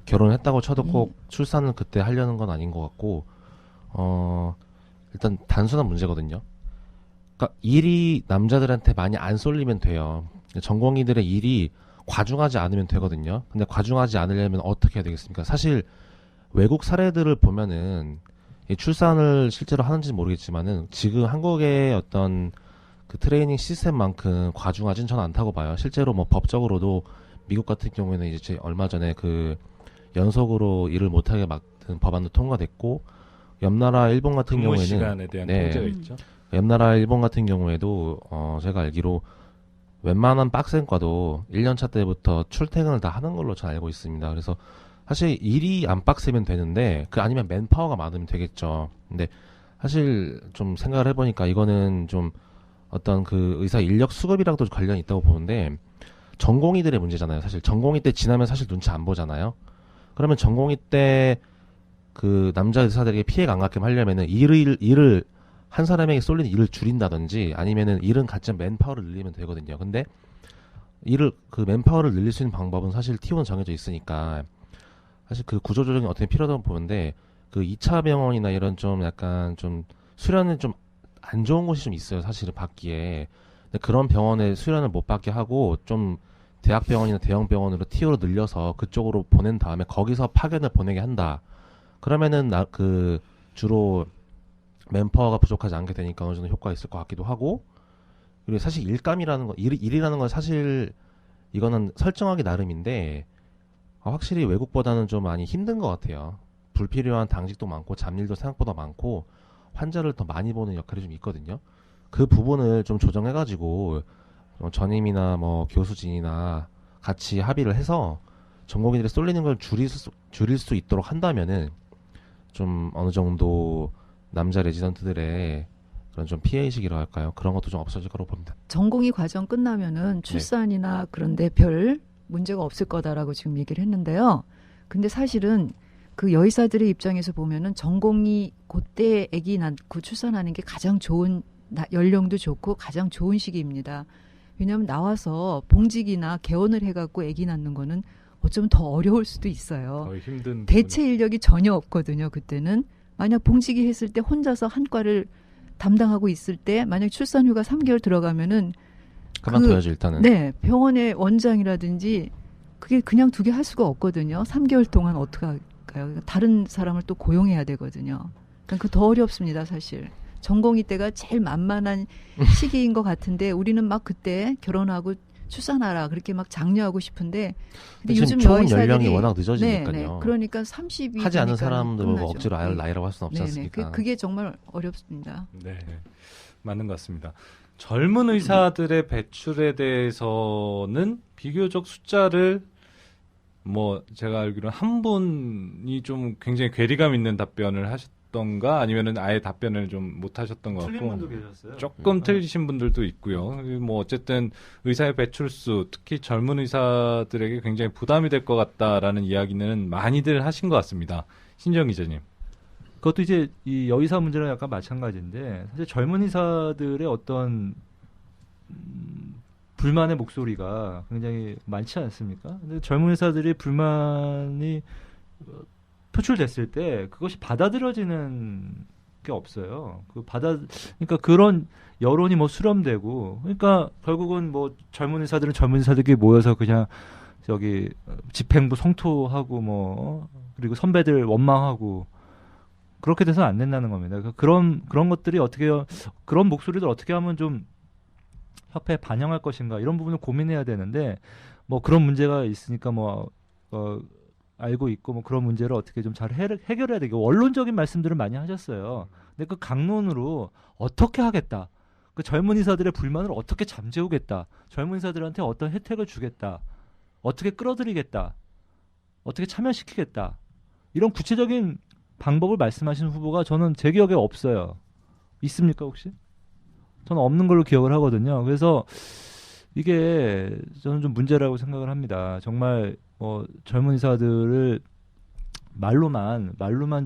결혼했다고 쳐도 꼭 예. 출산은 그때 하려는 건 아닌 것 같고 일단 단순한 문제거든요. 그러니까 일이 남자들한테 많이 안 쏠리면 돼요. 전공의들의 일이 과중하지 않으면 되거든요. 근데 과중하지 않으려면 어떻게 해야 되겠습니까? 사실 외국 사례들을 보면은 이 출산을 실제로 하는지는 모르겠지만은 지금 한국의 어떤 그 트레이닝 시스템만큼 과중하진 저는 않다고 봐요. 실제로 뭐 법적으로도 미국 같은 경우에는 이제 얼마 전에 그 연속으로 일을 못하게 막는 법안도 통과됐고 옆나라 일본 같은 근무 경우에는 시간에 대한 네. 통제가 있죠. 옆나라 일본 같은 경우에도 제가 알기로 웬만한 빡센 과도 1년차 때부터 출퇴근을 다 하는 걸로 저는 알고 있습니다. 그래서 사실 일이 안 빡세면 되는데 아니면 맨파워가 많으면 되겠죠. 근데 사실 좀 생각을 해보니까 이거는 좀 어떤 그 의사 인력 수급이랑도 관련이 있다고 보는데 전공의들의 문제잖아요. 사실 전공의 때 지나면 사실 눈치 안 보잖아요. 그러면 전공의 때 그 남자 의사들에게 피해가 안 가게끔 하려면은 일을 한 사람에게 쏠리는 일을 줄인다든지 아니면은 일은 같이 맨파워를 늘리면 되거든요. 근데 그 맨파워를 늘릴 수 있는 방법은 사실 T1은 정해져 있으니까 사실 그 구조조정이 어떻게 필요하다고 보는데 그 2차 병원이나 이런 좀 약간 좀 수련은 좀 안 좋은 곳이 좀 있어요. 사실은 받기에. 근데 그런 병원에 수련을 못 받게 하고 좀 대학병원이나 대형병원으로 T1로 늘려서 그쪽으로 보낸 다음에 거기서 파견을 보내게 한다. 그러면은 주로 맨파워가 부족하지 않게 되니까 어느 정도 효과가 있을 것 같기도 하고, 그리고 사실 일이라는 건 사실 이거는 설정하기 나름인데 확실히 외국보다는 좀 많이 힘든 것 같아요. 불필요한 당직도 많고 잡일도 생각보다 많고 환자를 더 많이 보는 역할이 좀 있거든요. 그 부분을 좀 조정해가지고 전임이나 뭐 교수진이나 같이 합의를 해서 전공의들이 쏠리는 걸 줄일 수 있도록 한다면은 좀 어느 정도 남자 레지던트들의 그런 좀 피해의식이라 할까요? 그런 것도 좀 없어질 거라고 봅니다. 전공의 과정 끝나면은 출산이나 그런데 별 문제가 없을 거다라고 지금 얘기를 했는데요. 근데 사실은 그 여의사들의 입장에서 보면은 전공이 그때 아기 낳고 출산하는 게 가장 좋은 연령도 좋고 가장 좋은 시기입니다. 왜냐하면 나와서 봉직이나 개원을 해갖고 아기 낳는 거는 어쩌면 더 어려울 수도 있어요. 거의 힘든 대체 인력이 전혀 없거든요. 그때는 만약 봉직이 했을 때 혼자서 한 과를 담당하고 있을 때 만약 출산휴가 3개월 들어가면은 그만둬야죠 일단은. 네, 병원의 원장이라든지 그게 그냥 두게 할 수가 없거든요. 3개월 동안 어떻게 할까요? 다른 사람을 또 고용해야 되거든요. 그러니까 더 어렵습니다, 사실. 전공의 때가 제일 만만한 시기인 것 같은데 우리는 막 그때 결혼하고 출산하라 그렇게 막 장려하고 싶은데 근데 요즘 좋은 여의사들이 연령이 워낙 늦어지니까요. 네, 그러니까 30이 하지 않은 되니까 사람들 끝나죠. 억지로 아이를 나이라고 할 수는 없지 않습니까? 그게 정말 어렵습니다. 네, 맞는 것 같습니다. 젊은 의사들의 배출에 대해서는 비교적 숫자를 뭐 제가 알기로는 한 분이 좀 굉장히 괴리감 있는 답변을 하셨던가 아니면은 아예 답변을 좀 못 하셨던 것 같고 계셨어요. 조금 틀리신 분들도 있고요. 뭐 어쨌든 의사의 배출수 특히 젊은 의사들에게 굉장히 부담이 될 것 같다라는 이야기는 많이들 하신 것 같습니다. 신정 기자님. 그것도 이제 이 여의사 문제랑 약간 마찬가지인데 사실 젊은 의사들의 어떤 불만의 목소리가 굉장히 많지 않습니까? 근데 젊은 의사들이 불만이 표출됐을 때 그것이 받아들여지는 게 없어요. 그러니까 그런 여론이 뭐 수렴되고, 그러니까 결국은 뭐 젊은 의사들은 젊은 의사들끼리 모여서 그냥 저기 집행부 성토하고 뭐 그리고 선배들 원망하고 그렇게 돼서는 안 된다는 겁니다. 그런 것들이 그런 목소리들 어떻게 하면 좀 협회에 반영할 것인가 이런 부분을 고민해야 되는데 뭐 그런 문제가 있으니까 알고 있고 뭐 그런 문제를 어떻게 좀 잘 해결해야 되고 원론적인 말씀들을 많이 하셨어요. 근데 그 강론으로 어떻게 하겠다. 그 젊은 의사들의 불만을 어떻게 잠재우겠다. 젊은 의사들한테 어떤 혜택을 주겠다. 어떻게 끌어들이겠다. 어떻게 참여시키겠다. 이런 구체적인 방법을 말씀하시는 후보가 저는 제 기억에 없어요. 있습니까 혹시? 저는 없는 걸로 기억을 하거든요. 그래서 이게 저는 좀 문제라고 생각을 합니다. 정말 젊은 의사들을 말로만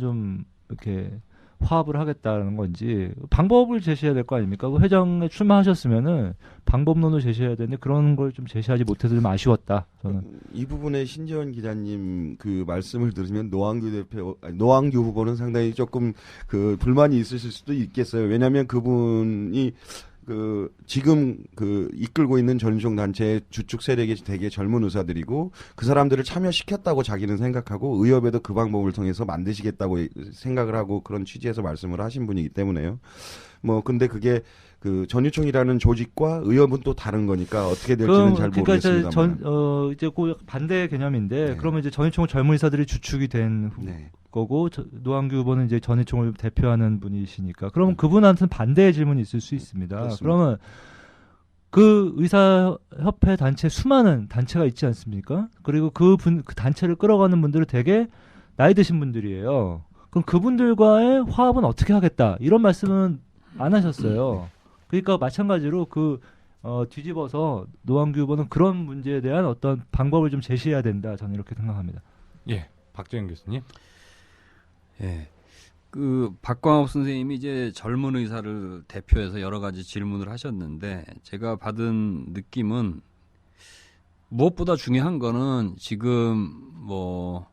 좀 이렇게 화합을 하겠다는 건지 방법을 제시해야 될 거 아닙니까? 그 회장에 출마하셨으면은 방법론을 제시해야 되는데 그런 걸 좀 제시하지 못해서 좀 아쉬웠다. 저는 이 부분에 신재원 기자님 그 말씀을 들으면 노한규 후보는 상당히 조금 그 불만이 있으실 수도 있겠어요. 왜냐하면 그분이 지금 이끌고 있는 전속 단체의 주축 세력이 되게 젊은 의사들이고 그 사람들을 참여시켰다고 자기는 생각하고 의협에도 그 방법을 통해서 만드시겠다고 생각을 하고 그런 취지에서 말씀을 하신 분이기 때문에요. 근데 그게 그 전유총이라는 조직과 의협은 또 다른 거니까 어떻게 될지는 잘 모르겠습니다만. 그러니까 이제 그 반대 개념인데 네. 그러면 이제 전유총은 젊은 의사들이 주축이 된 네. 거고 노한규 후보는 이제 전유총을 대표하는 분이시니까 그러면 그분한테는 반대의 질문이 있을 수 있습니다. 그렇습니다. 그러면 그 의사협회 단체 수많은 단체가 있지 않습니까? 그리고 그 단체를 끌어가는 분들은 되게 나이 드신 분들이에요. 그럼 그분들과의 화합은 어떻게 하겠다 이런 말씀은 안 하셨어요. 그러니까 마찬가지로 뒤집어서 노한규 후보는 그런 문제에 대한 어떤 방법을 좀 제시해야 된다. 저는 이렇게 생각합니다. 예, 박재현 교수님. 예. 그 박광업 선생님이 이제 젊은 의사를 대표해서 여러 가지 질문을 하셨는데 제가 받은 느낌은 무엇보다 중요한 거는 지금 뭐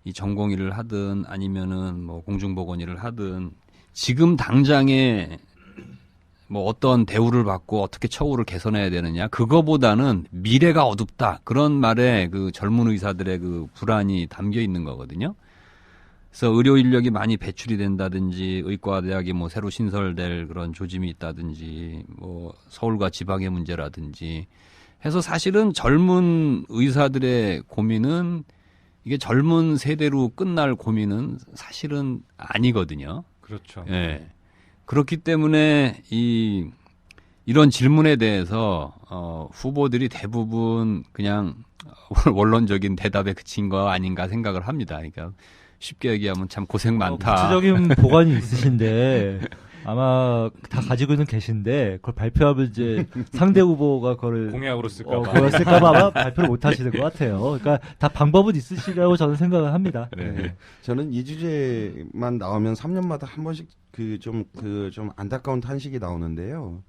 이 전공의를 하든 아니면은 뭐 공중보건의를 하든 지금 당장에 뭐 어떤 대우를 받고 어떻게 처우를 개선해야 되느냐 그거보다는 미래가 어둡다 그런 말에 그 젊은 의사들의 그 불안이 담겨 있는 거거든요. 그래서 의료 인력이 많이 배출이 된다든지 의과대학이 뭐 새로 신설될 그런 조짐이 있다든지 뭐 서울과 지방의 문제라든지 해서 사실은 젊은 의사들의 고민은 이게 젊은 세대로 끝날 고민은 사실은 아니거든요. 그렇죠. 예. 그렇기 때문에 이런 질문에 대해서 후보들이 대부분 그냥 원론적인 대답에 그친 거 아닌가 생각을 합니다. 그러니까 쉽게 얘기하면 참 고생 많다. 구체적인 보관이 있으신데 아마 다 가지고 있는 계신데 그걸 발표하면 이제 상대 후보가 그걸 공약으로 쓸까봐. 그걸 쓸까봐 아마 발표를 못 하시는 것 같아요. 그러니까 다 방법은 있으시라고 저는 생각을 합니다. 네. 저는 이 주제만 나오면 3년마다 한 번씩 좀 안타까운 탄식이 나오는데요.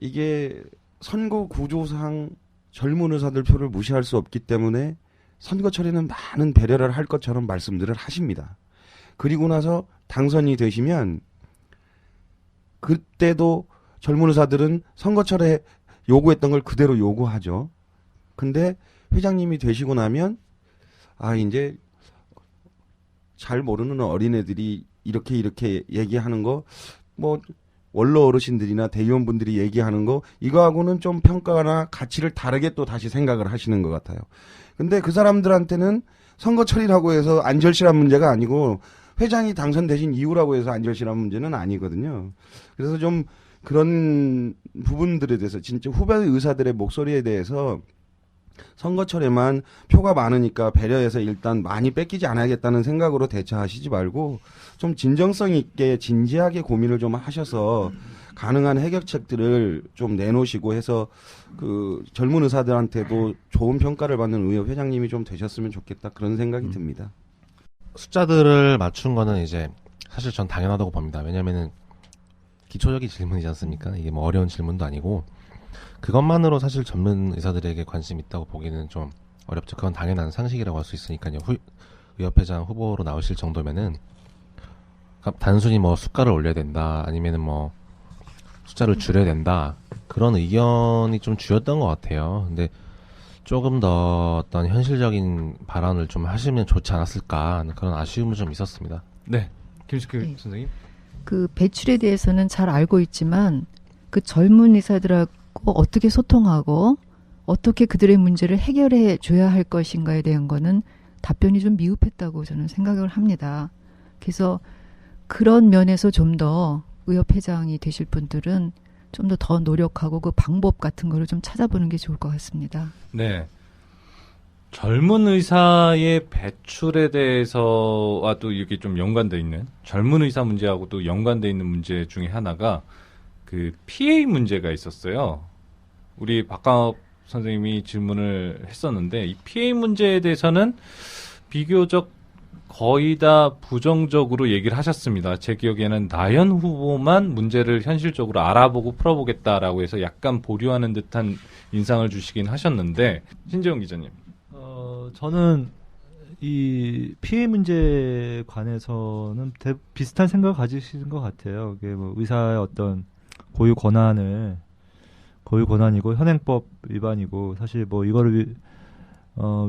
이게 선거 구조상 젊은 의사들 표를 무시할 수 없기 때문에 선거철에는 많은 배려를 할 것처럼 말씀들을 하십니다. 그리고 나서 당선이 되시면 그때도 젊은 의사들은 선거철에 요구했던 걸 그대로 요구하죠. 근데 회장님이 되시고 나면 이제 잘 모르는 어린애들이 이렇게 얘기하는 거 뭐 원로 어르신들이나 대의원분들이 얘기하는 거 이거하고는 좀 평가나 가치를 다르게 또 다시 생각을 하시는 것 같아요. 근데 그 사람들한테는 선거철이라고 해서 안 절실한 문제가 아니고 회장이 당선되신 이후라고 해서 안 절실한 문제는 아니거든요. 그래서 좀 그런 부분들에 대해서 진짜 후배 의사들의 목소리에 대해서 선거철에만 표가 많으니까 배려해서 일단 많이 뺏기지 않아야겠다는 생각으로 대처하시지 말고 좀 진정성 있게 진지하게 고민을 좀 하셔서 가능한 해결책들을 좀 내놓으시고 해서 그 젊은 의사들한테도 좋은 평가를 받는 의협 회장님이 좀 되셨으면 좋겠다 그런 생각이 듭니다. 숫자들을 맞춘 거는 이제 사실 전 당연하다고 봅니다. 왜냐면은 기초적인 질문이지 않습니까? 이게 뭐 어려운 질문도 아니고 그것만으로 사실 젊은 의사들에게 관심 있다고 보기는 좀 어렵죠. 그건 당연한 상식이라고 할 수 있으니까요. 의협회장 후보로 나오실 정도면은 단순히 뭐 숫가를 올려야 된다 아니면은 뭐 숫자를 줄여야 된다 그런 의견이 좀 주였던 것 같아요. 근데 조금 더 어떤 현실적인 발언을 좀 하시면 좋지 않았을까 하는 그런 아쉬움은 좀 있었습니다. 네, 김숙규 네. 선생님. 그 배출에 대해서는 잘 알고 있지만 그 젊은 의사들하고 어떻게 소통하고 어떻게 그들의 문제를 해결해 줘야 할 것인가에 대한 거는 답변이 좀 미흡했다고 저는 생각을 합니다. 그래서 그런 면에서 좀 더 의협회장이 되실 분들은 좀 더 노력하고 그 방법 같은 거를 좀 찾아보는 게 좋을 것 같습니다. 네. 젊은 의사의 배출에 대해서와 또 이게 좀 연관돼 있는 젊은 의사 문제하고 또 연관돼 있는 문제 중에 하나가 그 PA 문제가 있었어요. 우리 박강업 선생님이 질문을 했었는데 이 PA 문제에 대해서는 비교적 거의 다 부정적으로 얘기를 하셨습니다. 제 기억에는 나연 후보만 문제를 현실적으로 알아보고 풀어보겠다라고 해서 약간 보류하는 듯한 인상을 주시긴 하셨는데 신재용 기자님. 저는 이 피해 문제에 관해서는 비슷한 생각을 가지시는 것 같아요. 이게 뭐 의사의 어떤 고유 권한이고 현행법 위반이고 사실 뭐 이거를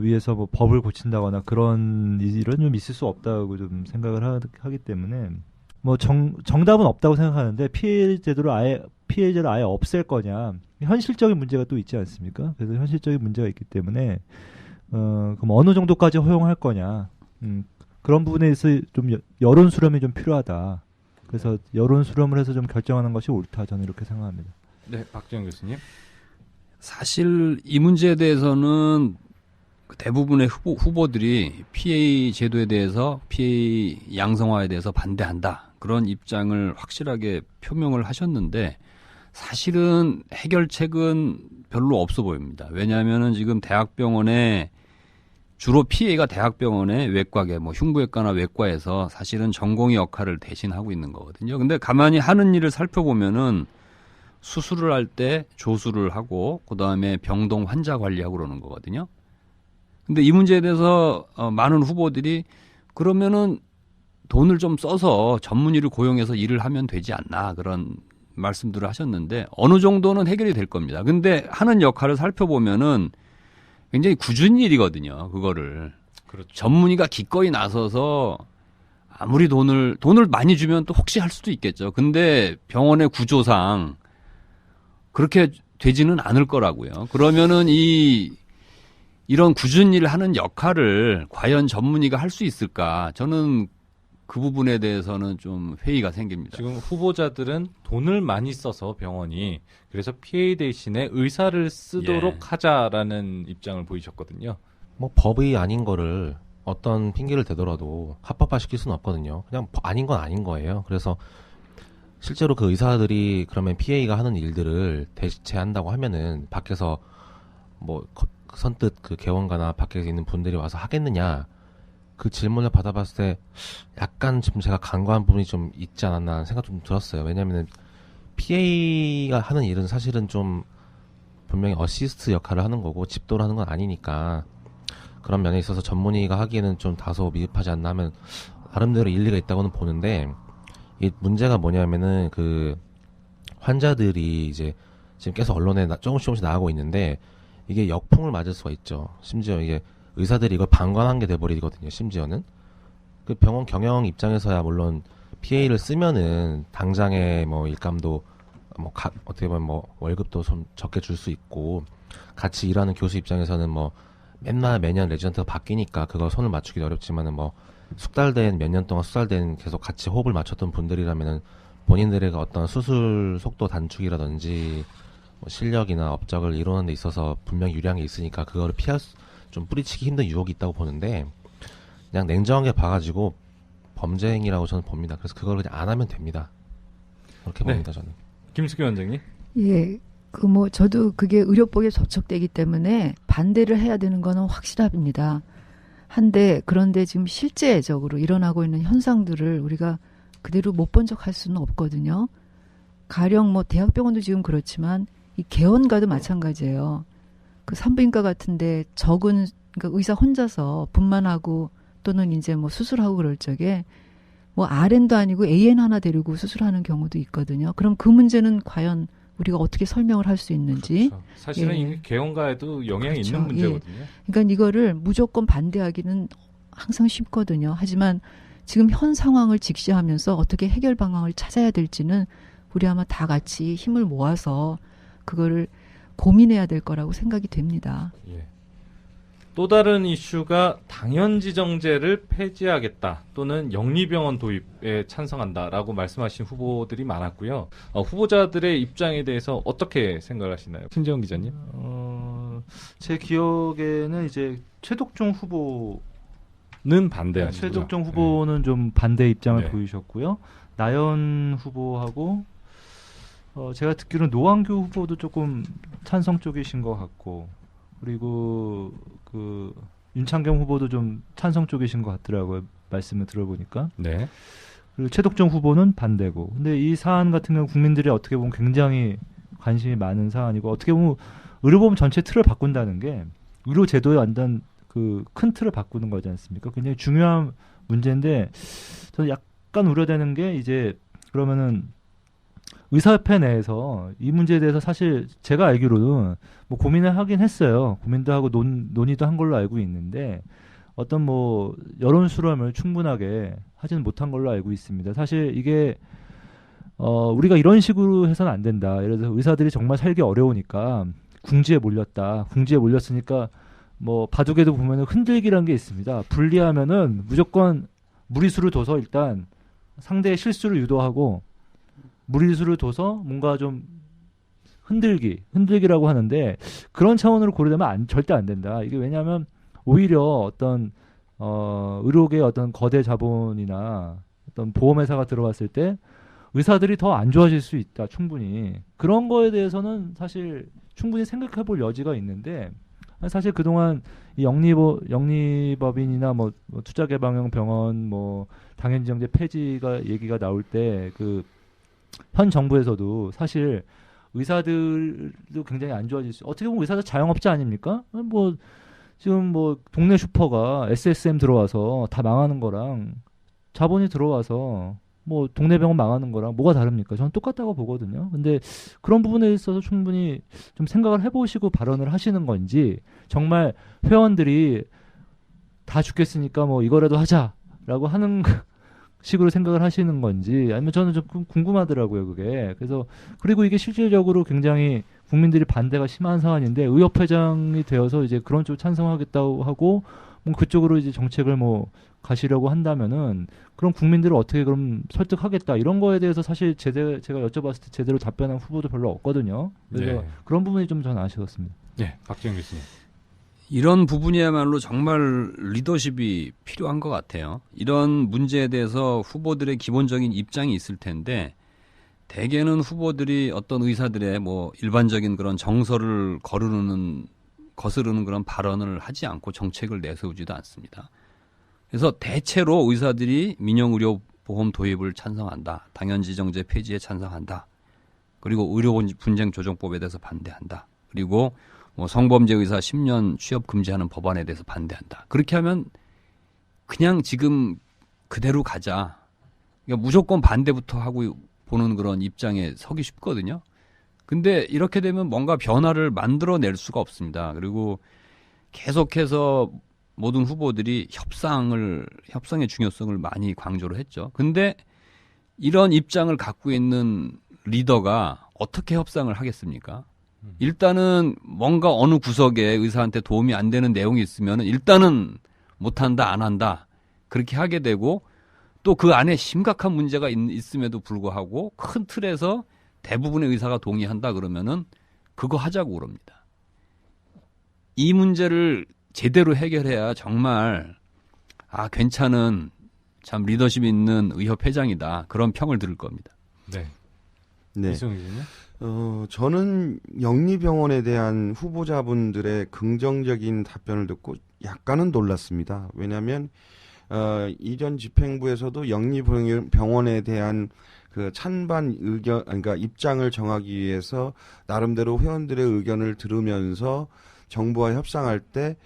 위해서 뭐 법을 고친다거나 그런 일은 좀 있을 수 없다고 좀 생각을 하기 때문에 뭐 정답은 없다고 생각하는데 피해제를 아예 없앨 거냐 현실적인 문제가 또 있지 않습니까? 그래서 현실적인 문제가 있기 때문에 그럼 어느 정도까지 허용할 거냐 그런 부분에서 좀 여론 수렴이 좀 필요하다. 그래서 여론 수렴을 해서 좀 결정하는 것이 옳다. 저는 이렇게 생각합니다. 네, 박지영 교수님. 사실 이 문제에 대해서는 대부분의 후보들이 PA 제도에 대해서 PA 양성화에 대해서 반대한다. 그런 입장을 확실하게 표명을 하셨는데 사실은 해결책은 별로 없어 보입니다. 왜냐하면은 지금 대학병원에 주로 PA가 대학병원의 외과계, 뭐 흉부외과나 외과에서 사실은 전공의 역할을 대신하고 있는 거거든요. 근데 가만히 하는 일을 살펴보면은 수술을 할 때 조수를 하고 그다음에 병동 환자 관리하고 그러는 거거든요. 근데 이 문제에 대해서 많은 후보들이 그러면은 돈을 좀 써서 전문의를 고용해서 일을 하면 되지 않나 그런 말씀들을 하셨는데 어느 정도는 해결이 될 겁니다. 근데 하는 역할을 살펴보면은 굉장히 굳은 일이거든요. 그거를. 그렇죠. 전문의가 기꺼이 나서서 아무리 돈을 많이 주면 또 혹시 할 수도 있겠죠. 근데 병원의 구조상 그렇게 되지는 않을 거라고요. 그러면은 이런 굳은 일을 하는 역할을 과연 전문의가 할 수 있을까? 저는 그 부분에 대해서는 좀 회의가 생깁니다. 지금 후보자들은 돈을 많이 써서 병원이 그래서 PA 대신에 의사를 쓰도록 예. 하자라는 입장을 보이셨거든요. 뭐 법이 아닌 거를 어떤 핑계를 대더라도 합법화 시킬 수는 없거든요. 그냥 아닌 건 아닌 거예요. 그래서 실제로 그 의사들이 그러면 PA가 하는 일들을 대체한다고 하면은 밖에서 뭐 선뜻 그 개원가나 밖에 있는 분들이 와서 하겠느냐 그 질문을 받아봤을 때 약간 좀 제가 간과한 부분이 좀 있지 않았나 하는 생각 좀 들었어요. 왜냐면은 PA가 하는 일은 사실은 좀 분명히 어시스트 역할을 하는 거고 집도를 하는 건 아니니까 그런 면에 있어서 전문의가 하기에는 좀 다소 미흡하지 않나 하면 나름대로 일리가 있다고는 보는데 이 문제가 뭐냐면은 그 환자들이 이제 지금 계속 언론에 조금씩 나가고 있는데 이게 역풍을 맞을 수가 있죠. 심지어 이게 의사들이 이걸 방관한 게 돼버리거든요. 심지어는 그 병원 경영 입장에서야 물론 PA를 쓰면은 당장에 뭐 일감도 뭐 어떻게 보면 뭐 월급도 좀 적게 줄 수 있고 같이 일하는 교수 입장에서는 뭐 맨날 매년 레지던트가 바뀌니까 그거 손을 맞추기 어렵지만은 뭐 숙달된 몇 년 동안 숙달된 계속 같이 호흡을 맞췄던 분들이라면은 본인들의 어떤 수술 속도 단축이라든지 뭐 실력이나 업적을 이루는 데 있어서 분명 유리한 게 있으니까 그거를 좀 뿌리치기 힘든 유혹이 있다고 보는데 그냥 냉정하게 봐가지고 범죄 행위라고 저는 봅니다. 그래서 그걸 그냥 안 하면 됩니다. 그렇게 네. 봅니다, 저는. 김숙희 원장님. 예. 저도 그게 의료법에 접촉되기 때문에 반대를 해야 되는 거는 확실합니다. 그런데 지금 실제적으로 일어나고 있는 현상들을 우리가 그대로 못 본 척 할 수는 없거든요. 가령 뭐 대학병원도 지금 그렇지만 이 개원가도 마찬가지예요. 그 산부인과 같은데 그러니까 의사 혼자서 분만하고 또는 이제 뭐 수술하고 그럴 적에 뭐 RN도 아니고 AN 하나 데리고 수술하는 경우도 있거든요. 그럼 그 문제는 과연 우리가 어떻게 설명을 할 수 있는지. 그렇죠. 사실은 예. 이게 개원가에도 영향이 그렇죠. 있는 문제거든요. 그러니까 이거를 무조건 반대하기는 항상 쉽거든요. 하지만 지금 현 상황을 직시하면서 어떻게 해결 방안을 찾아야 될지는 우리 아마 다 같이 힘을 모아서 그거를 고민해야 될 거라고 생각이 됩니다. 예. 또 다른 이슈가 당연지정제를 폐지하겠다 또는 영리병원 도입에 찬성한다라고 말씀하신 후보들이 많았고요. 후보자들의 입장에 대해서 어떻게 생각하시나요? 신재원 기자님? 제 기억에는 이제 최덕종 후보 는 반대하시고요. 최덕종 후보는 좀 반대 입장을 네. 보이셨고요. 나연 후보하고 제가 듣기로는 노한규 후보도 조금 찬성 쪽이신 것 같고 그리고 그 윤창경 후보도 좀 찬성 쪽이신 것 같더라고요. 말씀을 들어보니까. 네. 그리고 최덕종 후보는 반대고. 근데 이 사안 같은 경우 국민들이 어떻게 보면 굉장히 관심이 많은 사안이고 어떻게 보면 의료보험 전체 틀을 바꾼다는 게 의료 제도의 완전 그 큰 틀을 바꾸는 거지 않습니까? 굉장히 중요한 문제인데 저는 약간 우려되는 게 이제 그러면은 의사협회 내에서 이 문제에 대해서 사실 제가 알기로는 뭐 고민을 하긴 했어요. 고민도 하고 논의도 한 걸로 알고 있는데 어떤 뭐 여론 수렴을 충분하게 하지는 못한 걸로 알고 있습니다. 사실 이게 우리가 이런 식으로 해서는 안 된다. 예를 들어서 의사들이 정말 살기 어려우니까 궁지에 몰렸다. 궁지에 몰렸으니까 뭐 바둑에도 보면은 흔들기라는 게 있습니다. 불리하면은 무조건 무리수를 둬서 일단 상대의 실수를 유도하고 무리수를 둬서 뭔가 좀 흔들기라고 하는데 그런 차원으로 고려되면 절대 안 된다. 이게 왜냐하면 오히려 어떤 의료계의 어떤 거대 자본이나 어떤 보험회사가 들어왔을 때 의사들이 더 안 좋아질 수 있다. 충분히 그런 거에 대해서는 사실 충분히 생각해볼 여지가 있는데 사실 그동안 이 영리법인이나 뭐 투자개방형 병원 뭐 당연지정제 폐지가 얘기가 나올 때 그 현 정부에서도 사실 의사들도 굉장히 안 좋아질 수 어떻게 보면 의사들 자영업자 아닙니까? 뭐 지금 뭐 동네 슈퍼가 SSM 들어와서 다 망하는 거랑 자본이 들어와서 뭐 동네 병원 망하는 거랑 뭐가 다릅니까? 저는 똑같다고 보거든요. 근데 그런 부분에 있어서 충분히 좀 생각을 해보시고 발언을 하시는 건지 정말 회원들이 다 죽겠으니까 뭐 이거라도 하자라고 하는 식으로 생각을 하시는 건지 아니면 저는 좀 궁금하더라고요 그게. 그래서 그리고 이게 실질적으로 굉장히 국민들이 반대가 심한 상황인데 의협회장이 되어서 이제 그런 쪽 찬성하겠다고 하고 뭐 그쪽으로 이제 정책을 뭐 가시려고 한다면은 그럼 국민들을 어떻게 그럼 설득하겠다 이런 거에 대해서 사실 제가 여쭤봤을 때 제대로 답변한 후보도 별로 없거든요. 그래서 네. 그런 부분이 좀 저는 아쉬웠습니다. 네, 박지영 교수님. 이런 부분이야말로 정말 리더십이 필요한 것 같아요. 이런 문제에 대해서 후보들의 기본적인 입장이 있을 텐데 대개는 후보들이 어떤 의사들의 뭐 일반적인 그런 정서를 거스르는 그런 발언을 하지 않고 정책을 내세우지도 않습니다. 그래서 대체로 의사들이 민영의료보험 도입을 찬성한다. 당연지정제 폐지에 찬성한다. 그리고 의료분쟁조정법에 대해서 반대한다. 그리고 뭐 성범죄 의사 10년 취업 금지하는 법안에 대해서 반대한다. 그렇게 하면 그냥 지금 그대로 가자. 그러니까 무조건 반대부터 하고 보는 그런 입장에 서기 쉽거든요. 근데 이렇게 되면 뭔가 변화를 만들어낼 수가 없습니다. 그리고 계속해서 모든 후보들이 협상의 중요성을 많이 강조를 했죠. 근데 이런 입장을 갖고 있는 리더가 어떻게 협상을 하겠습니까? 일단은 뭔가 어느 구석에 의사한테 도움이 안 되는 내용이 있으면 일단은 못한다, 안 한다. 그렇게 하게 되고 또 그 안에 심각한 문제가 있음에도 불구하고 큰 틀에서 대부분의 의사가 동의한다 그러면은 그거 하자고 그럽니다. 이 문제를 제대로 해결해야 정말 괜찮은 참 리더십 있는 의협회장이다. 그런 평을 들을 겁니다. 네. 네. 이승훈 교수님. 저는 영리병원에 대한 후보자분들의 긍정적인 답변을 듣고 약간은 놀랐습니다. 왜냐하면 이전 집행부에서도 영리병원에 대한 그 찬반 의견, 그러니까 입장을 정하기 위해서 나름대로 회원들의 의견을 들으면서 정부와 협상할 때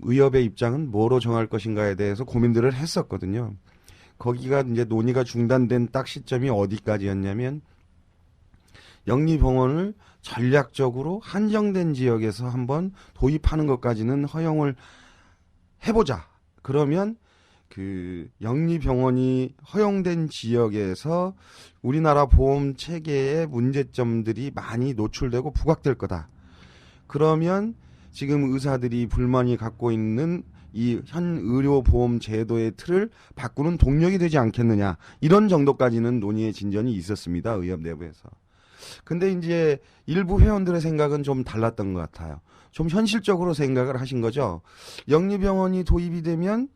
의협의 입장은 뭐로 정할 것인가에 대해서 고민들을 했었거든요. 거기가 이제 논의가 중단된 딱 시점이 어디까지였냐면 영리병원을 전략적으로 한정된 지역에서 한번 도입하는 것까지는 허용을 해보자. 그러면 그 영리병원이 허용된 지역에서 우리나라 보험 체계의 문제점들이 많이 노출되고 부각될 거다. 그러면 지금 의사들이 불만이 갖고 있는 이 현 의료보험 제도의 틀을 바꾸는 동력이 되지 않겠느냐. 이런 정도까지는 논의의 진전이 있었습니다. 의협 내부에서. 근데 이제 일부 회원들의 생각은 좀 달랐던 것 같아요. 좀 현실적으로 생각을 하신 거죠. 영리병원이 도입이 되면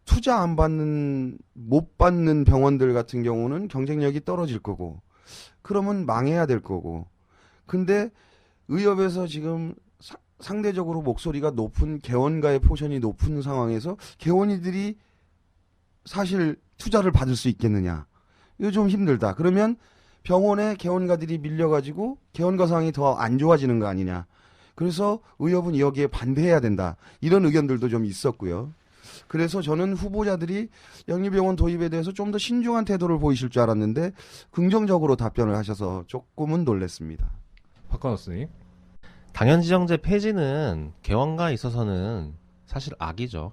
투자 안 받는, 못 받는 병원들 같은 경우는 경쟁력이 떨어질 거고, 그러면 망해야 될 거고. 근데 의협에서 지금 상대적으로 목소리가 높은 개원가의 포션이 높은 상황에서 개원이들이 사실 투자를 받을 수 있겠느냐. 이거 좀 힘들다. 그러면 병원에 개원가들이 밀려가지고 개원가 상황이 더 안 좋아지는 거 아니냐. 그래서 의협은 여기에 반대해야 된다. 이런 의견들도 좀 있었고요. 그래서 저는 후보자들이 영리병원 도입에 대해서 좀 더 신중한 태도를 보이실 줄 알았는데 긍정적으로 답변을 하셔서 조금은 놀랐습니다. 박관호 선생님. 당연지정제 폐지는 개원가에 있어서는 사실 악이죠.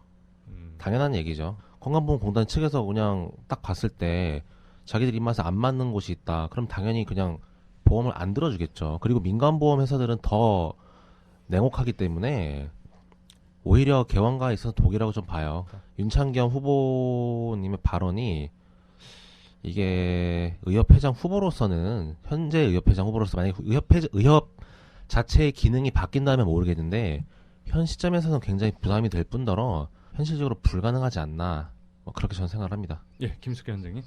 당연한 얘기죠. 건강보험공단 측에서 그냥 딱 봤을 때 자기들 입맛에 안 맞는 곳이 있다. 그럼 당연히 그냥 보험을 안 들어주겠죠. 그리고 민간보험 회사들은 더 냉혹하기 때문에 오히려 개원가에 있어서 독이라고 좀 봐요. 윤창경 후보님의 발언이 이게 의협회장 후보로서는 현재 의협회장 후보로서 만약 의협 자체의 기능이 바뀐다면 모르겠는데 현 시점에서는 굉장히 부담이 될 뿐더러 현실적으로 불가능하지 않나 그렇게 저는 생각을 합니다. 예, 김숙희 원장님.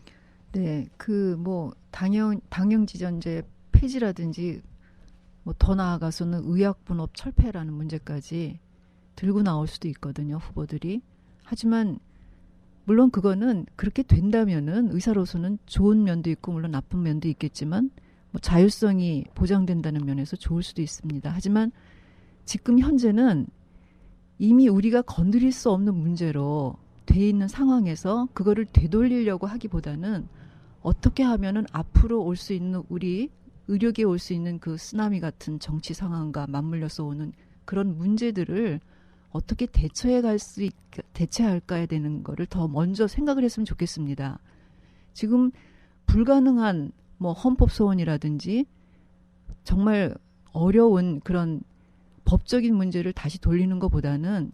네, 그 뭐 당형지전제 폐지라든지 뭐 더 나아가서는 의약분업 철폐라는 문제까지 들고 나올 수도 있거든요, 후보들이. 하지만 물론 그거는 그렇게 된다면은 의사로서는 좋은 면도 있고 물론 나쁜 면도 있겠지만 뭐 자율성이 보장된다는 면에서 좋을 수도 있습니다. 하지만 지금 현재는 이미 우리가 건드릴 수 없는 문제로 돼 있는 상황에서 그거를 되돌리려고 하기보다는 어떻게 하면은 앞으로 올 수 있는 우리 의료계에 올 수 있는 그 쓰나미 같은 정치 상황과 맞물려서 오는 그런 문제들을 어떻게 대처할까에 되는 거를 더 먼저 생각을 했으면 좋겠습니다. 지금 불가능한 뭐 헌법 소원이라든지 정말 어려운 그런 법적인 문제를 다시 돌리는 것보다는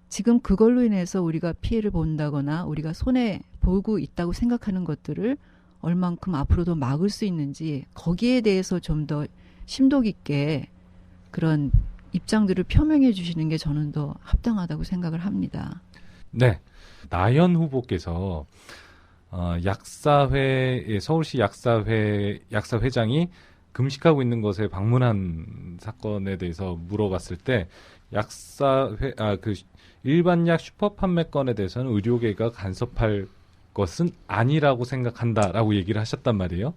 지금 그걸로 인해서 우리가 피해를 본다거나 우리가 손해 보고 있다고 생각하는 것들을 얼만큼 앞으로도 막을 수 있는지 거기에 대해서 좀 더 심도 깊게 그런 입장들을 표명해 주시는 게 저는 더 합당하다고 생각을 합니다. 네. 나연 후보께서 약사회 서울시 약사회장이 금식하고 있는 것에 방문한 사건에 대해서 물어봤을 때 일반 약 슈퍼 판매권에 대해서는 의료계가 간섭할 것은 아니라고 생각한다라고 얘기를 하셨단 말이에요.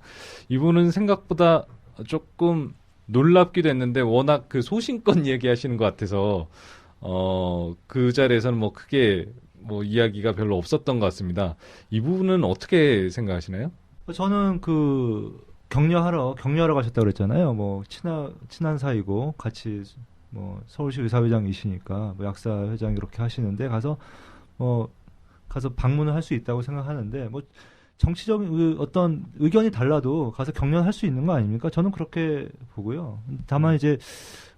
이분은 생각보다 조금 놀랍기도 했는데 워낙 그 소신껏 얘기하시는 것 같아서 그 자리에서는 뭐 크게 뭐 이야기가 별로 없었던 것 같습니다. 이 부분은 어떻게 생각하시나요? 저는 그 격려하러 가셨다고 그랬잖아요. 뭐 친한 사이고 같이 뭐 서울시 의사회장이시니까 뭐 약사회장 이렇게 하시는데 가서 방문을 할 수 있다고 생각하는데 뭐 정치적인 어떤 의견이 달라도 가서 격려할 수 있는 거 아닙니까? 저는 그렇게 보고요. 다만 이제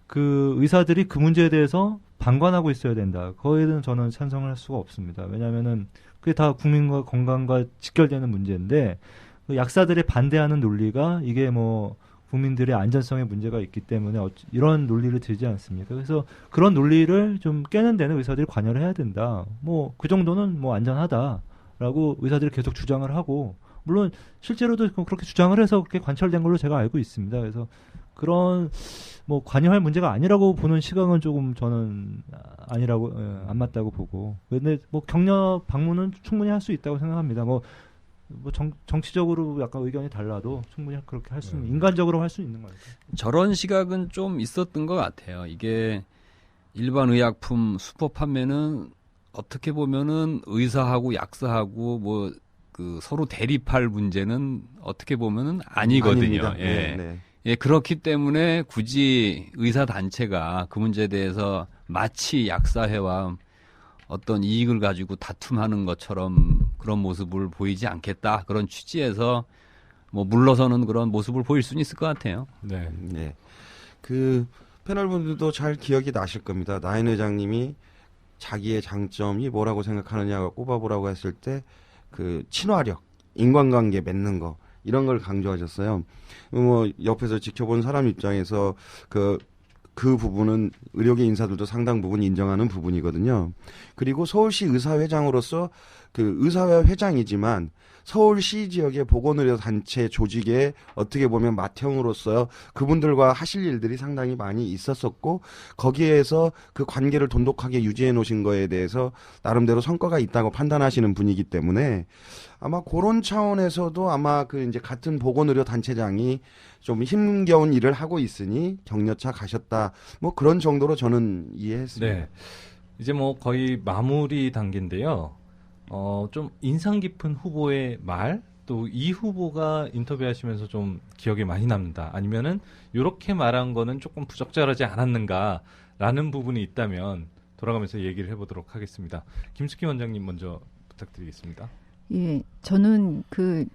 그 의사들이 그 문제에 대해서 방관하고 있어야 된다. 거기에 대해서는 저는 찬성을 할 수가 없습니다. 왜냐하면은 그게 다 국민과 건강과 직결되는 문제인데 그 약사들의 반대하는 논리가 이게 뭐 국민들의 안전성에 문제가 있기 때문에 이런 논리를 들지 않습니까? 그래서 그런 논리를 좀 깨는 데는 의사들이 관여를 해야 된다. 뭐 그 정도는 뭐 안전하다라고 의사들이 계속 주장을 하고 물론 실제로도 그렇게 주장을 해서 그렇게 관철된 걸로 제가 알고 있습니다. 그래서 그런 뭐 관여할 문제가 아니라고 보는 시각은 조금 저는 아니라고 안 맞다고 보고 근데 뭐 격려 방문은 충분히 할 수 있다고 생각합니다. 뭐 정치적으로 약간 의견이 달라도 충분히 그렇게 할 수 있는 인간적으로 할 수 있는 거니까. 저런 시각은 좀 있었던 것 같아요. 이게 일반 의약품 수퍼 판매는 어떻게 보면은 의사하고 약사하고 뭐 그 서로 대립할 문제는 어떻게 보면은 아니거든요. 아닙니다. 예. 네. 예, 그렇기 때문에 굳이 의사 단체가 그 문제에 대해서 마치 약사회와 어떤 이익을 가지고 다툼하는 것처럼 그런 모습을 보이지 않겠다. 그런 취지에서 뭐 물러서는 그런 모습을 보일 수는 있을 것 같아요. 네. 네. 그 패널분들도 잘 기억이 나실 겁니다. 나연 회장님이 자기의 장점이 뭐라고 생각하느냐고 꼽아보라고 했을 때 그 친화력, 인간관계 맺는 거 이런 걸 강조하셨어요. 뭐 옆에서 지켜본 사람 입장에서 그 부분은 의료계 인사들도 상당 부분 인정하는 부분이거든요. 그리고 서울시 의사회장으로서 그 의사회 회장이지만 서울시 지역의 보건의료단체 조직에 어떻게 보면 맏형으로서 그분들과 하실 일들이 상당히 많이 있었었고 거기에서 그 관계를 돈독하게 유지해 놓으신 거에 대해서 나름대로 성과가 있다고 판단하시는 분이기 때문에 아마 그런 차원에서도 아마 그 이제 같은 보건의료단체장이 좀 힘겨운 일을 하고 있으니 격려차 가셨다. 뭐 그런 정도로 저는 이해했습니다. 네. 이제 뭐 거의 마무리 단계인데요. 좀 인상 깊은 후보의 말, 또 이 후보가 인터뷰하시면서 좀 기억에 많이 남는다. 아니면은 이렇게 말한 거는 조금 부적절하지 않았는가라는 부분이 있다면 돌아가면서 얘기를 해보도록 하겠습니다. 김숙희 원장님 먼저 부탁드리겠습니다. 예, 저는 그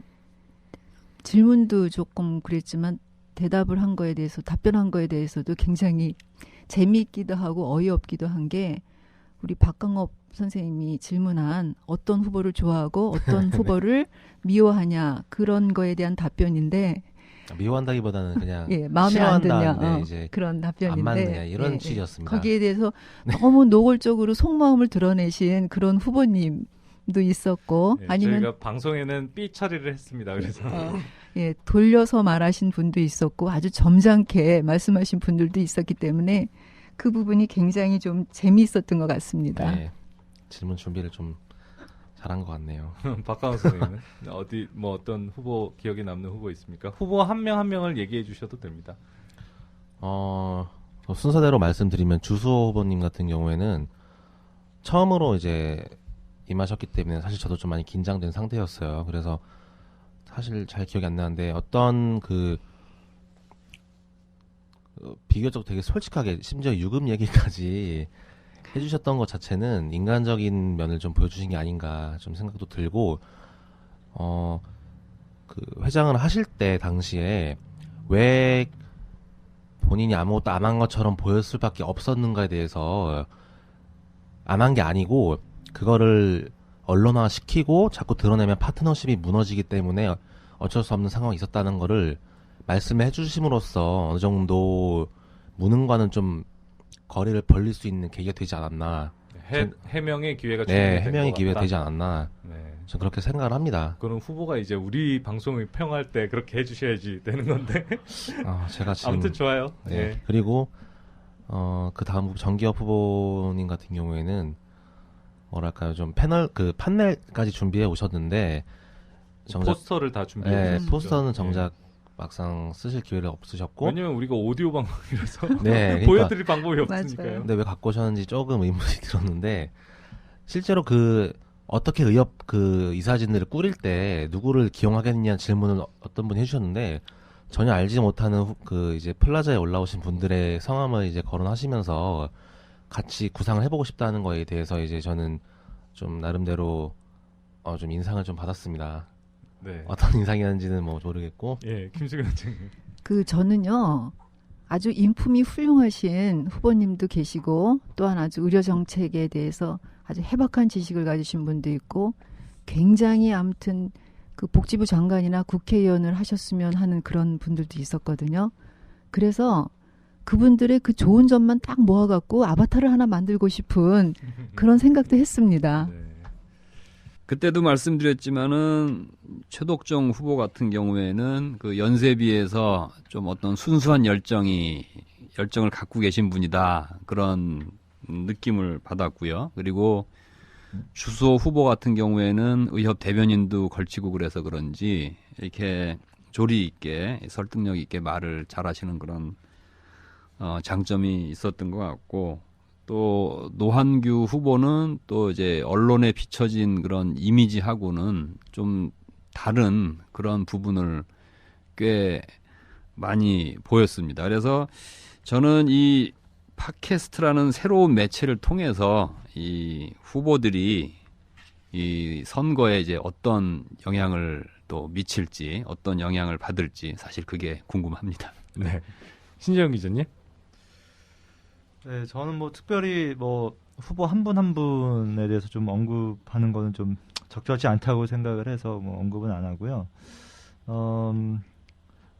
질문도 조금 그랬지만 대답을 한 거에 대해서 답변한 거에 대해서도 굉장히 재미있기도 하고 어이없기도 한 게 우리 박강업 선생님이 질문한 어떤 후보를 좋아하고 어떤 후보를 미워하냐 그런 거에 대한 답변인데 미워한다기보다는 그냥 예, 마음에 안 드냐 싫어한다는데 이제 그런 답변인데 안 맞느냐 이런 예, 취지였습니다. 거기에 대해서 너무 노골적으로 속마음을 드러내신 그런 후보님도 있었고 예, 아니면 저희가 방송에는 삐 처리를 했습니다. 그래서 예, 돌려서 말하신 분도 있었고 아주 점잖게 말씀하신 분들도 있었기 때문에 그 부분이 굉장히 좀 재미있었던 것 같습니다. 네, 질문 준비를 좀 잘한 것 같네요. 박가원 선생님은 어디 뭐 어떤 후보 기억에 남는 후보 있습니까? 후보 한 명 한 명을 얘기해 주셔도 됩니다. 순서대로 말씀드리면 주수호 후보님 같은 경우에는 처음으로 이제 임하셨기 때문에 사실 저도 좀 많이 긴장된 상태였어요. 그래서 사실 잘 기억이 안 나는데 어떤 비교적 되게 솔직하게 심지어 유급 얘기까지 해주셨던 것 자체는 인간적인 면을 좀 보여주신 게 아닌가 좀 생각도 들고 그 회장을 하실 때 당시에 왜 본인이 아무것도 안 한 것처럼 보였을 수밖에 없었는가에 대해서 안 한 게 아니고 그거를 언론화 시키고 자꾸 드러내면 파트너십이 무너지기 때문에 어쩔 수 없는 상황이 있었다는 거를 말씀해 주심으로써 어느 정도 무능과는 좀 거리를 벌릴 수 있는 계기가 되지 않았나. 해명의 기회가 네, 된 해명의 것 기회가 같다. 되지 않았나. 네. 저는 그렇게 생각을 합니다. 그럼 후보가 이제 우리 방송을 평할 때 그렇게 해주셔야지 되는 건데. 제가 지금 아무튼 좋아요. 네. 예. 그리고 그 다음 정기업 후보님 같은 경우에는 뭐랄까요, 좀 판넬까지 준비해 오셨는데 포스터를 다 준비해 네, 주셨죠. 포스터는 예. 정작 막상 쓰실 기회가 없으셨고. 왜냐면 우리가 오디오 방송이라서 네, 그러니까. 보여드릴 방법이 없으니까요. 맞아요. 근데 왜 갖고 오셨는지 조금 의문이 들었는데 실제로 어떻게 이 사진들을 꾸릴 때 누구를 기용하겠냐는 질문을 어떤 분이 해주셨는데 전혀 알지 못하는 이제 플라자에 올라오신 분들의 성함을 이제 거론하시면서 같이 구상을 해보고 싶다는 거에 대해서 이제 저는 좀 나름대로 좀 인상을 좀 받았습니다. 네. 어떤 인상이었는지는 뭐 모르겠고. 예, 김수경 원장님. 저는요 아주 인품이 훌륭하신 후보님도 계시고 또한 아주 의료 정책에 대해서 아주 해박한 지식을 가지신 분도 있고 굉장히 아무튼 그 복지부 장관이나 국회의원을 하셨으면 하는 그런 분들도 있었거든요. 그래서 그분들의 그 좋은 점만 딱 모아갖고 아바타를 하나 만들고 싶은 그런 생각도 했습니다. 네. 그때도 말씀드렸지만은 최독정 후보 같은 경우에는 그 연세에 비해서 좀 어떤 순수한 열정을 갖고 계신 분이다. 그런 느낌을 받았고요. 그리고 주수호 후보 같은 경우에는 의협 대변인도 걸치고 그래서 그런지 이렇게 조리 있게 설득력 있게 말을 잘하시는 그런 장점이 있었던 것 같고, 또 노한규 후보는 또 이제 언론에 비춰진 그런 이미지하고는 좀 다른 그런 부분을 꽤 많이 보였습니다. 그래서 저는 이 팟캐스트라는 새로운 매체를 통해서 이 후보들이 이 선거에 이제 어떤 영향을 또 미칠지, 어떤 영향을 받을지 사실 그게 궁금합니다. 네. 신재영 기자님. 네, 저는 뭐 특별히 뭐 후보 한 분 한 분에 대해서 좀 언급하는 거는 좀 적절치 않다고 생각을 해서 뭐 언급은 안 하고요.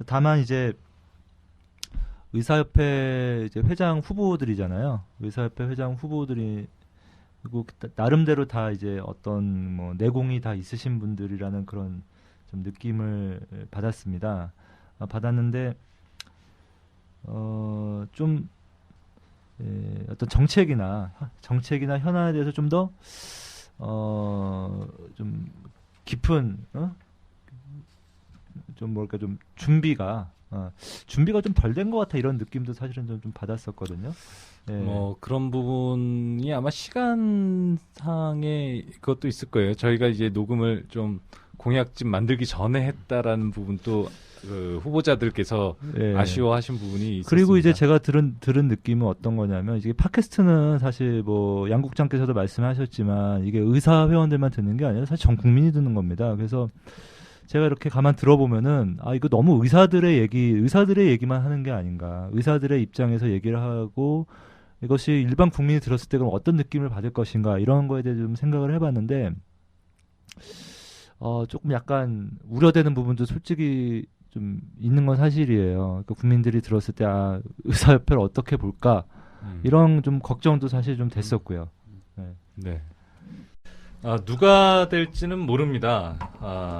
다만 이제 의사협회 이제 회장 후보들이잖아요. 의사협회 회장 후보들이 그리고 나름대로 다 이제 어떤 뭐 내공이 다 있으신 분들이라는 그런 좀 느낌을 받았습니다. 받았는데 좀 어떤 정책이나 현안에 대해서 좀 더 좀 깊은 좀 뭐랄까 좀 준비가 좀 덜 된 것 같아 이런 느낌도 사실은 좀 받았었거든요. 네. 뭐 그런 부분이 아마 시간상의 그것도 있을 거예요. 저희가 이제 녹음을 좀 공약집 만들기 전에 했다라는 부분도 그 후보자들께서 네. 아쉬워하신 부분이 있었습니다. 그리고 이제 제가 들은 느낌은 어떤 거냐면 이게 팟캐스트는 사실 뭐 양 국장께서도 말씀하셨지만 이게 의사 회원들만 듣는 게 아니라 사실 전 국민이 듣는 겁니다. 그래서 제가 이렇게 가만 들어보면은 이거 너무 의사들의 얘기만 하는 게 아닌가. 의사들의 입장에서 얘기를 하고 이것이 일반 국민이 들었을 때 그럼 어떤 느낌을 받을 것인가 이런 거에 대해 좀 생각을 해봤는데 조금 약간 우려되는 부분도 솔직히 좀 있는 건 사실이에요. 그러니까 국민들이 들었을 때 의사협회를 어떻게 볼까 이런 좀 걱정도 사실 좀 됐었고요. 네. 네. 누가 될지는 모릅니다.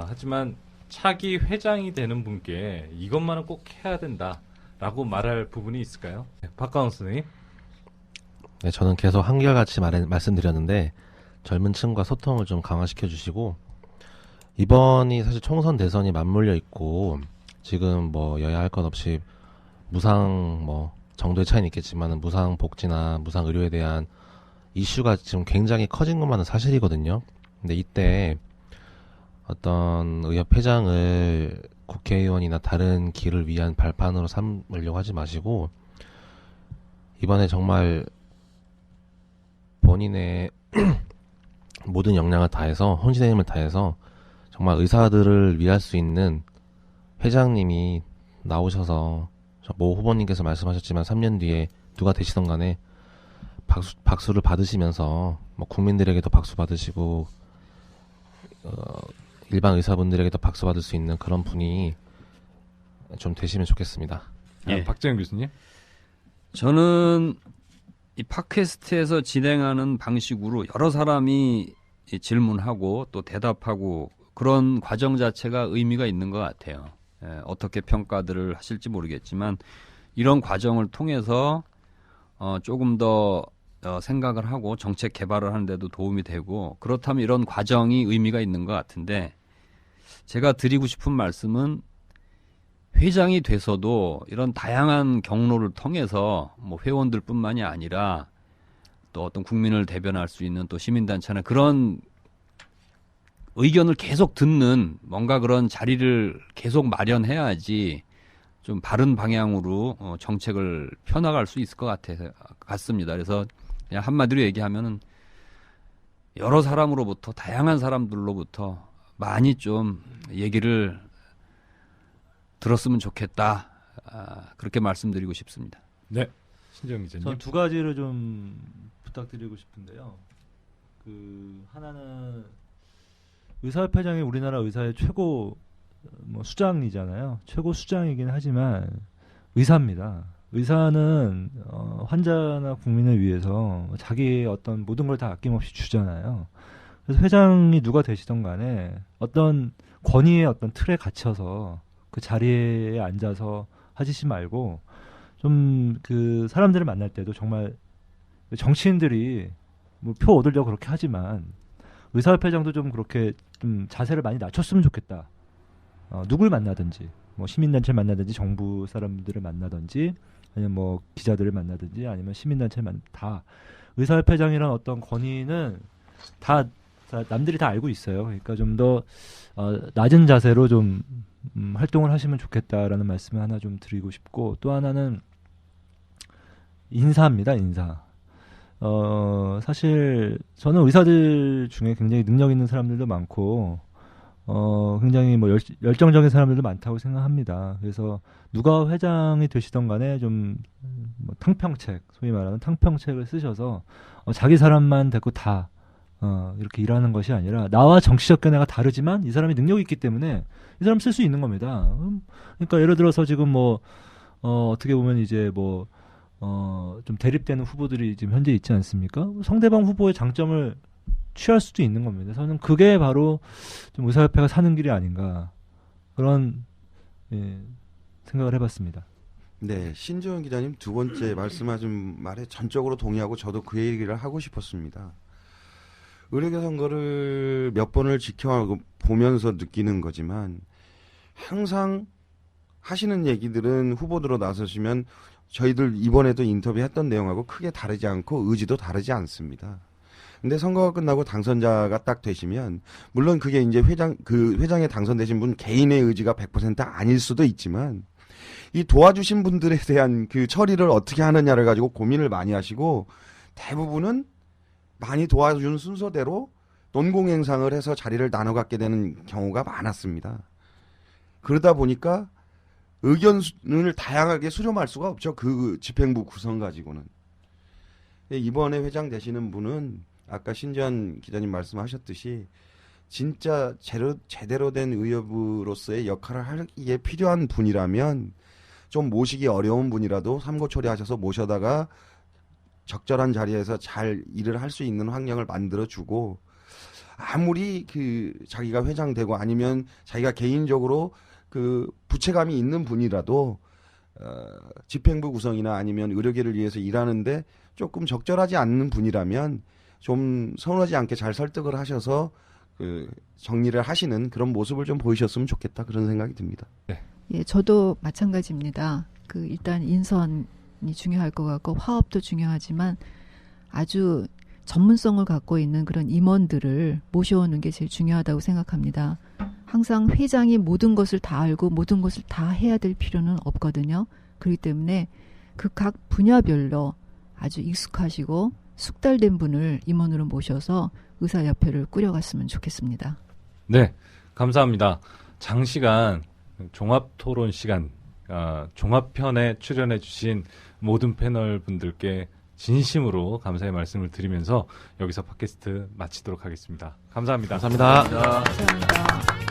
하지만 차기 회장이 되는 분께 이것만은 꼭 해야 된다라고 말할 부분이 있을까요? 네, 박가원 선생님. 네, 저는 계속 한결같이 말씀드렸는데 젊은 층과 소통을 좀 강화시켜 주시고 이번이 사실 총선 대선이 맞물려 있고 지금 뭐 여야 할 것 없이 무상 뭐 정도의 차이는 있겠지만 무상 복지나 무상 의료에 대한 이슈가 지금 굉장히 커진 것만은 사실이거든요. 근데 이때 어떤 의협회장을 국회의원이나 다른 길을 위한 발판으로 삼으려고 하지 마시고 이번에 정말 본인의 모든 역량을 다해서 혼신의 힘을 다해서 정말 의사들을 위할 수 있는 회장님이 나오셔서 모 후보님께서 말씀하셨지만 3년 뒤에 누가 되시던 간에 박수를 받으시면서 뭐 국민들에게도 박수 받으시고 일반 의사분들에게도 박수 받을 수 있는 그런 분이 좀 되시면 좋겠습니다. 예. 박재영 교수님. 저는 이 팟캐스트에서 진행하는 방식으로 여러 사람이 질문하고 또 대답하고 그런 과정 자체가 의미가 있는 것 같아요. 어떻게 평가들을 하실지 모르겠지만 이런 과정을 통해서 조금 더 생각을 하고 정책 개발을 하는 데도 도움이 되고 그렇다면 이런 과정이 의미가 있는 것 같은데 제가 드리고 싶은 말씀은 회장이 돼서도 이런 다양한 경로를 통해서 뭐 회원들뿐만이 아니라 또 어떤 국민을 대변할 수 있는 또 시민단체나 그런 의견을 계속 듣는 뭔가 그런 자리를 계속 마련해야지 좀 바른 방향으로 정책을 펴나갈 수 있을 것 같습니다. 그래서 그냥 한마디로 얘기하면은 여러 사람으로부터 다양한 사람들로부터 많이 좀 얘기를 들었으면 좋겠다. 그렇게 말씀드리고 싶습니다. 네. 신정 기자님. 전 두 가지를 좀 부탁드리고 싶은데요. 하나는 의사협회장이 우리나라 의사의 최고 수장이잖아요. 최고 수장이긴 하지만 의사입니다. 의사는 환자나 국민을 위해서 자기의 어떤 모든 걸 다 아낌없이 주잖아요. 그래서 회장이 누가 되시던 간에 어떤 권위의 어떤 틀에 갇혀서 그 자리에 앉아서 하시지 말고 좀 그 사람들을 만날 때도 정말 정치인들이 뭐 표 얻으려고 그렇게 하지만 의사협회장도 좀 그렇게 좀 자세를 많이 낮췄으면 좋겠다. 누굴 만나든지 뭐 시민단체 만나든지 정부 사람들을 만나든지 아니면 뭐 기자들을 만나든지 아니면 시민단체를 다 의사협회장이란 어떤 권위는 다 남들이 다 알고 있어요. 그러니까 좀 더 낮은 자세로 좀 활동을 하시면 좋겠다라는 말씀을 하나 좀 드리고 싶고 또 하나는 인사입니다. 인사. 사실 저는 의사들 중에 굉장히 능력 있는 사람들도 많고 굉장히 뭐 열정적인 사람들도 많다고 생각합니다. 그래서 누가 회장이 되시던 간에 좀 뭐 탕평책, 소위 말하는 탕평책을 쓰셔서 자기 사람만 데리고 다 이렇게 일하는 것이 아니라 나와 정치적 견해가 다르지만 이 사람이 능력이 있기 때문에 이 사람 쓸 수 있는 겁니다. 그러니까 예를 들어서 지금 뭐 어떻게 보면 이제 뭐 좀 대립되는 후보들이 지금 현재 있지 않습니까? 상대방 후보의 장점을 취할 수도 있는 겁니다. 저는 그게 바로 좀 의사협회가 사는 길이 아닌가 그런 생각을 해봤습니다. 네, 신지원 기자님 두 번째 말씀하신 말에 전적으로 동의하고 저도 그 얘기를 하고 싶었습니다. 의료계 선거를 몇 번을 지켜보면서 느끼는 거지만 항상 하시는 얘기들은 후보들로 나서시면 저희들 이번에도 인터뷰했던 내용하고 크게 다르지 않고 의지도 다르지 않습니다. 근데 선거가 끝나고 당선자가 딱 되시면 물론 그게 이제 회장에 당선되신 분 개인의 의지가 100% 아닐 수도 있지만 이 도와주신 분들에 대한 그 처리를 어떻게 하느냐를 가지고 고민을 많이 하시고 대부분은 많이 도와준 순서대로 논공행상을 해서 자리를 나눠 갖게 되는 경우가 많았습니다. 그러다 보니까 의견을 다양하게 수렴할 수가 없죠. 그 집행부 구성 가지고는. 이번에 회장 되시는 분은 아까 신지현 기자님 말씀하셨듯이 진짜 제대로 된 의협으로서의 역할을 하기에 필요한 분이라면 좀 모시기 어려운 분이라도 삼고초려하셔서 모셔다가 적절한 자리에서 잘 일을 할 수 있는 환경을 만들어주고 아무리 자기가 회장되고 아니면 자기가 개인적으로 부채감이 있는 분이라도 집행부 구성이나 아니면 의료계를 위해서 일하는데 조금 적절하지 않는 분이라면 좀 서운하지 않게 잘 설득을 하셔서 정리를 하시는 그런 모습을 좀 보이셨으면 좋겠다 그런 생각이 듭니다. 네. 예, 저도 마찬가지입니다. 일단 인선이 중요할 것 같고 화합도 중요하지만 아주 전문성을 갖고 있는 그런 임원들을 모셔오는 게 제일 중요하다고 생각합니다. 항상 회장이 모든 것을 다 알고 모든 것을 다 해야 될 필요는 없거든요. 그렇기 때문에 각 분야별로 아주 익숙하시고 숙달된 분을 임원으로 모셔서 의사협회를 꾸려갔으면 좋겠습니다. 네, 감사합니다. 장시간 종합토론 시간, 종합편에 출연해 주신 모든 패널 분들께 진심으로 감사의 말씀을 드리면서 여기서 팟캐스트 마치도록 하겠습니다. 감사합니다. 감사합니다. 감사합니다.